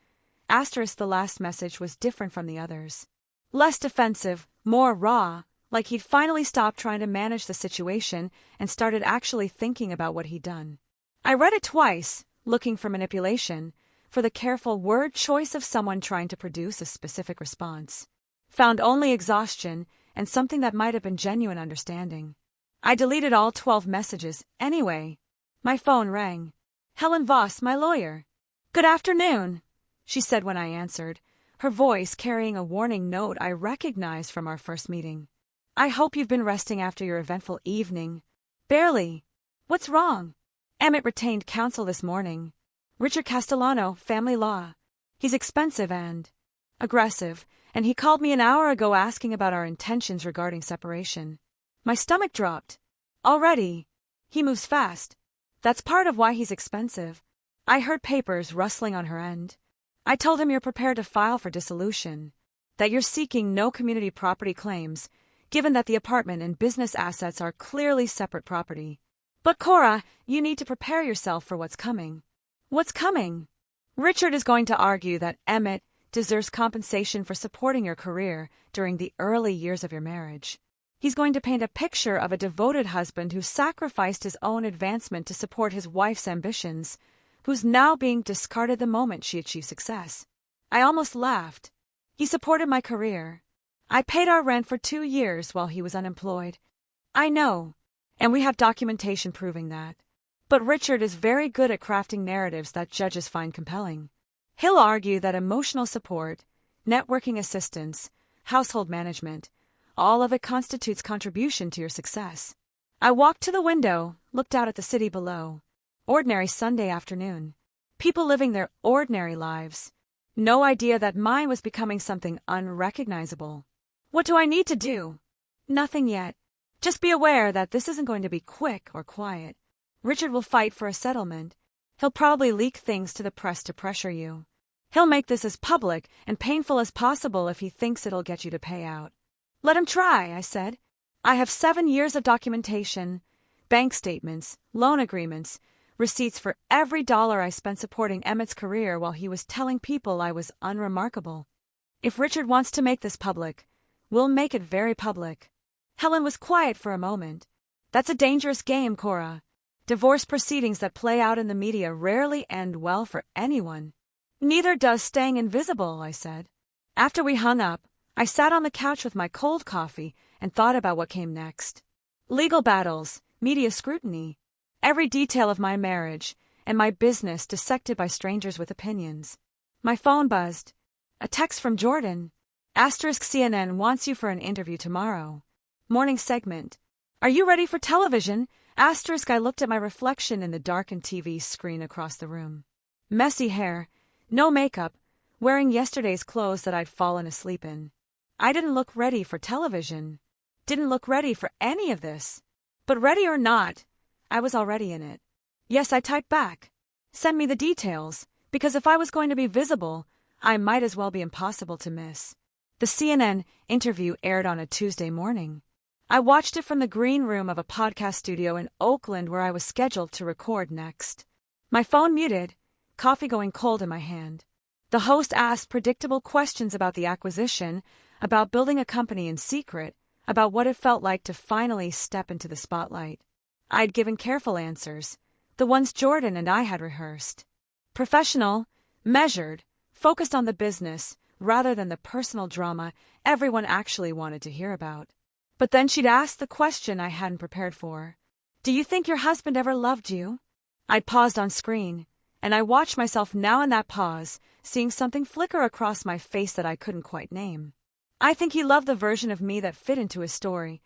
Asterisk the last message was different from the others. Less defensive, more raw, like he'd finally stopped trying to manage the situation and started actually thinking about what he'd done. I read it twice, looking for manipulation, for the careful word choice of someone trying to produce a specific response. Found only exhaustion and something that might have been genuine understanding. I deleted all 12 messages anyway. My phone rang. Helen Voss, my lawyer. Good afternoon, she said when I answered, her voice carrying a warning note I recognized from our first meeting. I hope you've been resting after your eventful evening. Barely. What's wrong? Emmett retained counsel this morning. Richard Castellano, family law. He's expensive and aggressive, and he called me an hour ago asking about our intentions regarding separation. My stomach dropped. Already. He moves fast. That's part of why he's expensive. I heard papers rustling on her end. I told him you're prepared to file for dissolution, that you're seeking no community property claims, given that the apartment and business assets are clearly separate property. But Cora, you need to prepare yourself for what's coming. What's coming? Richard is going to argue that Emmett deserves compensation for supporting your career during the early years of your marriage. He's going to paint a picture of a devoted husband who sacrificed his own advancement to support his wife's ambitions, who's now being discarded the moment she achieved success. I almost laughed. He supported my career. I paid our rent for 2 years while he was unemployed. I know, and we have documentation proving that. But Richard is very good at crafting narratives that judges find compelling. He'll argue that emotional support, networking assistance, household management, all of it constitutes contribution to your success. I walked to the window, looked out at the city below. Ordinary Sunday afternoon. People living their ordinary lives. No idea that mine was becoming something unrecognizable. What do I need to do? Nothing yet. Just be aware that this isn't going to be quick or quiet. Richard will fight for a settlement. He'll probably leak things to the press to pressure you. He'll make this as public and painful as possible if he thinks it'll get you to pay out. Let him try, I said. I have 7 years of documentation, bank statements, loan agreements, receipts for every dollar I spent supporting Emmett's career while he was telling people I was unremarkable. If Richard wants to make this public, we'll make it very public. Helen was quiet for a moment. That's a dangerous game, Cora. Divorce proceedings that play out in the media rarely end well for anyone. Neither does staying invisible, I said. After we hung up, I sat on the couch with my cold coffee and thought about what came next. Legal battles, media scrutiny, every detail of my marriage, and my business dissected by strangers with opinions. My phone buzzed. A text from Jordan. *CNN wants you for an interview tomorrow. Morning segment. Are you ready for television? I looked at my reflection in the darkened TV screen across the room. Messy hair, no makeup, wearing yesterday's clothes that I'd fallen asleep in. I didn't look ready for television. Didn't look ready for any of this. But ready or not, I was already in it. Yes, I typed back. Send me the details, because if I was going to be visible, I might as well be impossible to miss. The CNN interview aired on a Tuesday morning. I watched it from the green room of a podcast studio in Oakland where I was scheduled to record next. My phone muted, coffee going cold in my hand. The host asked predictable questions about the acquisition, about building a company in secret, about what it felt like to finally step into the spotlight. I'd given careful answers, the ones Jordan and I had rehearsed. Professional, measured, focused on the business rather than the personal drama everyone actually wanted to hear about. But then she'd ask the question I hadn't prepared for. Do you think your husband ever loved you? I'd paused on screen, and I watched myself now in that pause, seeing something flicker across my face that I couldn't quite name. I think he loved the version of me that fit into his story.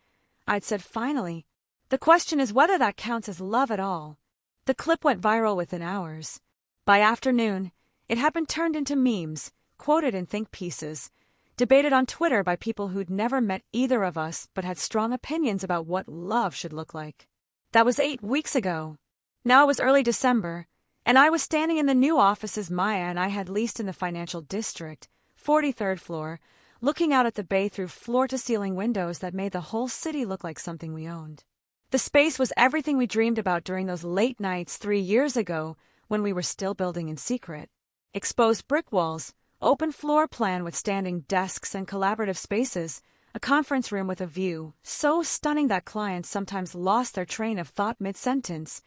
I'd said finally. The question is whether that counts as love at all. The clip went viral within hours. By afternoon, it had been turned into memes, quoted in think pieces, debated on Twitter by people who'd never met either of us but had strong opinions about what love should look like. That was 8 weeks ago. Now it was early December, and I was standing in the new offices Maya and I had leased in the financial district, 43rd floor, looking out at the bay through floor-to-ceiling windows that made the whole city look like something we owned. The space was everything we dreamed about during those late nights 3 years ago when we were still building in secret. Exposed brick walls, open floor plan with standing desks and collaborative spaces, a conference room with a view so stunning that clients sometimes lost their train of thought mid-sentence,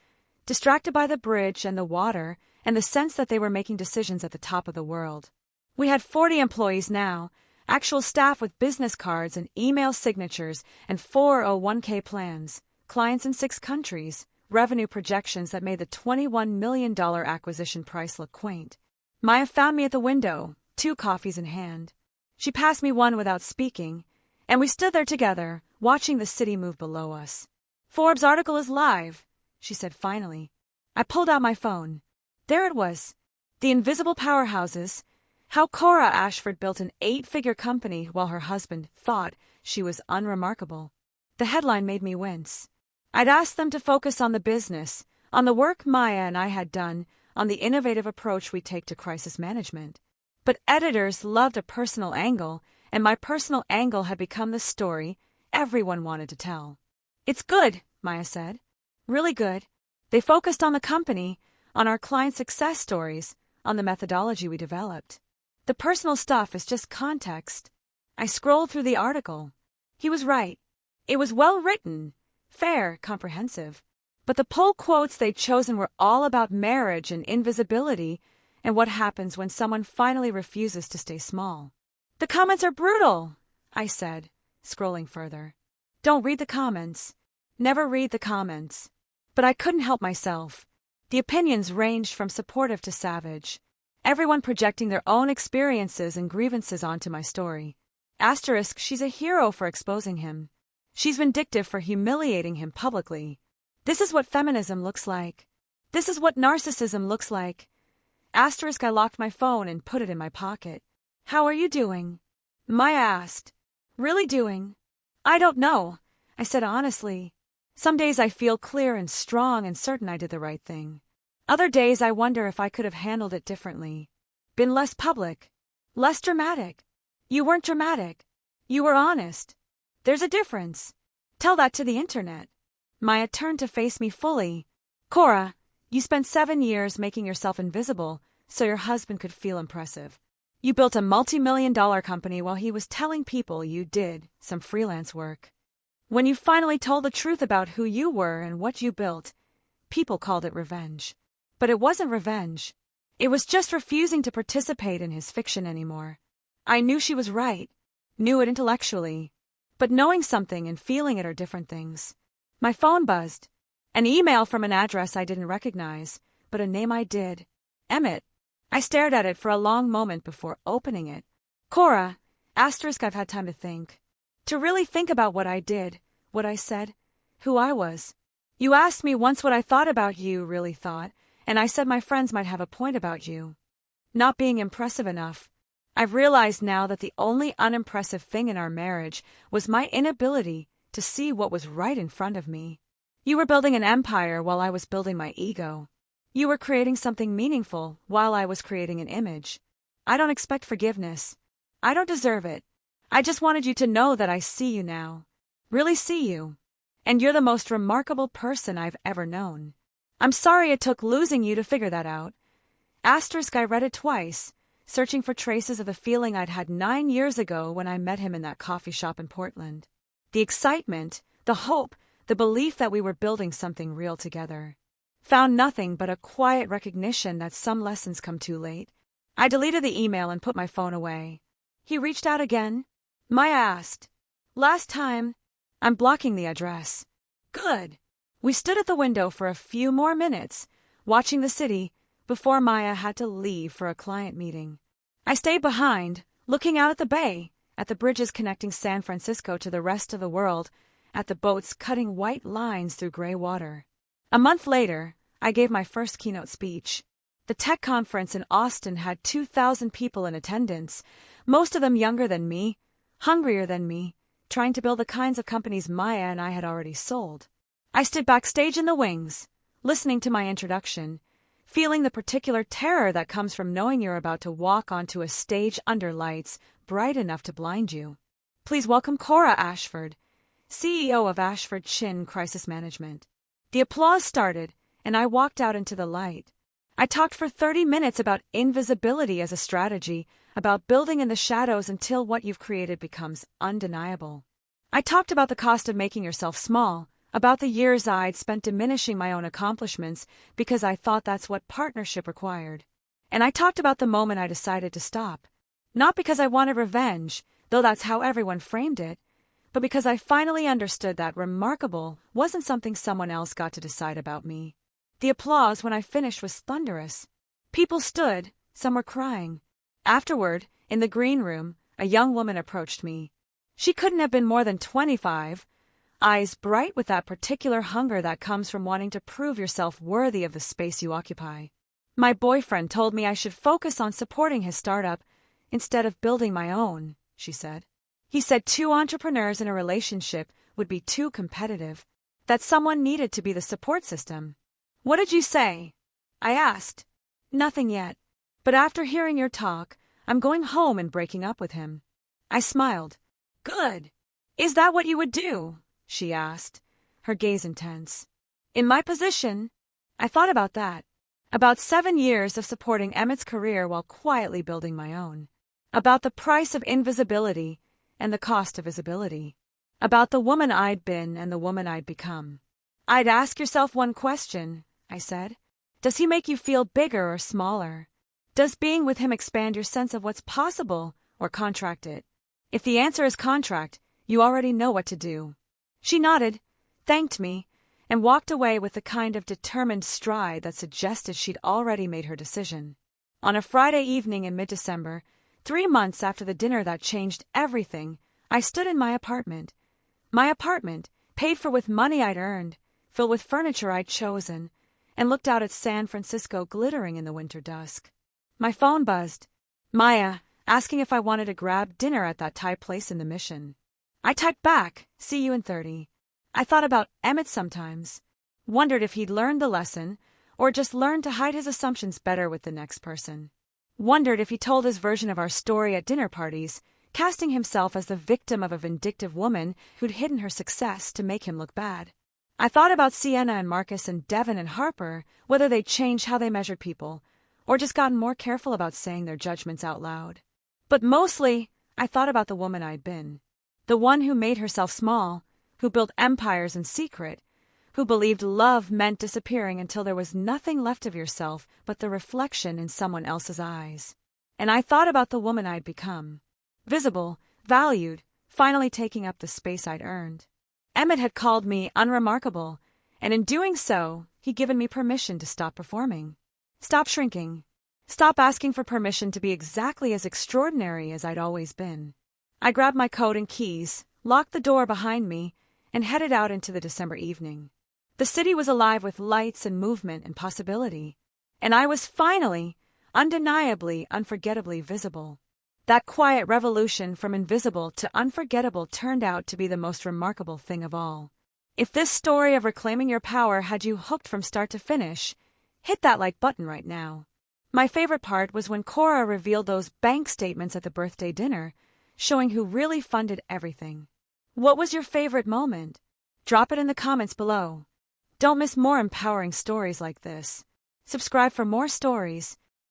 distracted by the bridge and the water and the sense that they were making decisions at the top of the world. We had 40 employees now, actual staff with business cards and email signatures and 401k plans, clients in 6 countries, revenue projections that made the $21 million acquisition price look quaint. Maya found me at the window, 2 coffees in hand. She passed me one without speaking, and we stood there together, watching the city move below us. Forbes' article is live, she said finally. I pulled out my phone. There it was. The invisible powerhouses. How Cora Ashford built an 8-figure company while her husband thought she was unremarkable. The headline made me wince. I'd asked them to focus on the business, on the work Maya and I had done, on the innovative approach we take to crisis management. But editors loved a personal angle, and my personal angle had become the story everyone wanted to tell. It's good, Maya said. Really good. They focused on the company, on our client success stories, on the methodology we developed. The personal stuff is just context. I scrolled through the article. He was right. It was well written, fair, comprehensive. But the pull quotes they'd chosen were all about marriage and invisibility and what happens when someone finally refuses to stay small. The comments are brutal, I said, scrolling further. Don't read the comments. Never read the comments. But I couldn't help myself. The opinions ranged from supportive to savage. Everyone projecting their own experiences and grievances onto my story. Asterisk, she's a hero for exposing him. She's vindictive for humiliating him publicly. This is what feminism looks like. This is what narcissism looks like. Asterisk, I locked my phone and put it in my pocket. How are you doing? Maya asked. Really doing? I don't know, I said honestly. Some days I feel clear and strong and certain I did the right thing. Other days I wonder if I could have handled it differently. Been less public. Less dramatic. You weren't dramatic. You were honest. There's a difference. Tell that to the internet. Maya turned to face me fully. Cora, you spent 7 years making yourself invisible so your husband could feel impressive. You built a multi-million-dollar company while he was telling people you did some freelance work. When you finally told the truth about who you were and what you built, people called it revenge. But it wasn't revenge. It was just refusing to participate in his fiction anymore. I knew she was right, knew it intellectually. But knowing something and feeling it are different things. My phone buzzed. An email from an address I didn't recognize, but a name I did. Emmett. I stared at it for a long moment before opening it. Cora, asterisk, I've had time to think. To really think about what I did, what I said, who I was. You asked me once what I thought about you, really thought, and I said my friends might have a point about you. Not being impressive enough. I've realized now that the only unimpressive thing in our marriage was my inability to see what was right in front of me. You were building an empire while I was building my ego. You were creating something meaningful while I was creating an image. I don't expect forgiveness. I don't deserve it. I just wanted you to know that I see you now. Really see you. And you're the most remarkable person I've ever known. I'm sorry it took losing you to figure that out. Asterisk, I read it twice, searching for traces of the feeling I'd had 9 years ago when I met him in that coffee shop in Portland. The excitement, the hope, the belief that we were building something real together. Found nothing but a quiet recognition that some lessons come too late. I deleted the email and put my phone away. He reached out again. Maya asked. Last time. I'm blocking the address. Good. We stood at the window for a few more minutes, watching the city, before Maya had to leave for a client meeting. I stayed behind, looking out at the bay, at the bridges connecting San Francisco to the rest of the world, at the boats cutting white lines through gray water. A month later, I gave my first keynote speech. The tech conference in Austin had 2,000 people in attendance, most of them younger than me, hungrier than me, trying to build the kinds of companies Maya and I had already sold. I stood backstage in the wings, listening to my introduction, feeling the particular terror that comes from knowing you're about to walk onto a stage under lights bright enough to blind you. Please welcome Cora Ashford, CEO of Ashford Chin Crisis Management. The applause started, and I walked out into the light. I talked for 30 minutes about invisibility as a strategy, about building in the shadows until what you've created becomes undeniable. I talked about the cost of making yourself small, about the years I'd spent diminishing my own accomplishments because I thought that's what partnership required. And I talked about the moment I decided to stop. Not because I wanted revenge, though that's how everyone framed it, but because I finally understood that remarkable wasn't something someone else got to decide about me. The applause when I finished was thunderous. People stood, some were crying. Afterward, in the green room, a young woman approached me. She couldn't have been more than 25, eyes bright with that particular hunger that comes from wanting to prove yourself worthy of the space you occupy. My boyfriend told me I should focus on supporting his startup instead of building my own, she said. He said 2 entrepreneurs in a relationship would be too competitive, that someone needed to be the support system. What did you say? I asked. Nothing yet, but after hearing your talk, I'm going home and breaking up with him. I smiled. Good. Is that what you would do? She asked, her gaze intense. In my position, I thought about that. About 7 years of supporting Emmett's career while quietly building my own. About the price of invisibility and the cost of visibility. About the woman I'd been and the woman I'd become. I'd ask yourself one question, I said. Does he make you feel bigger or smaller? Does being with him expand your sense of what's possible or contract it? If the answer is contract, you already know what to do. She nodded, thanked me, and walked away with the kind of determined stride that suggested she'd already made her decision. On a Friday evening in mid-December, 3 months after the dinner that changed everything, I stood in my apartment. My apartment, paid for with money I'd earned, filled with furniture I'd chosen, and looked out at San Francisco glittering in the winter dusk. My phone buzzed. Maya, asking if I wanted to grab dinner at that Thai place in the Mission. I typed back, see you in 30. I thought about Emmett sometimes. Wondered if he'd learned the lesson, or just learned to hide his assumptions better with the next person. Wondered if he told his version of our story at dinner parties, casting himself as the victim of a vindictive woman who'd hidden her success to make him look bad. I thought about Sienna and Marcus and Devin and Harper, whether they'd changed how they measured people, or just gotten more careful about saying their judgments out loud. But mostly, I thought about the woman I'd been. The one who made herself small, who built empires in secret, who believed love meant disappearing until there was nothing left of yourself but the reflection in someone else's eyes. And I thought about the woman I'd become. Visible, valued, finally taking up the space I'd earned. Emmett had called me unremarkable, and in doing so, he'd given me permission to stop performing. Stop shrinking. Stop asking for permission to be exactly as extraordinary as I'd always been. I grabbed my coat and keys, locked the door behind me, and headed out into the December evening. The city was alive with lights and movement and possibility, and I was finally, undeniably, unforgettably visible. That quiet revolution from invisible to unforgettable turned out to be the most remarkable thing of all. If this story of reclaiming your power had you hooked from start to finish, hit that like button right now. My favorite part was when Cora revealed those bank statements at the birthday dinner, showing who really funded everything. What was your favorite moment? Drop it in the comments below. Don't miss more empowering stories like this. Subscribe for more stories,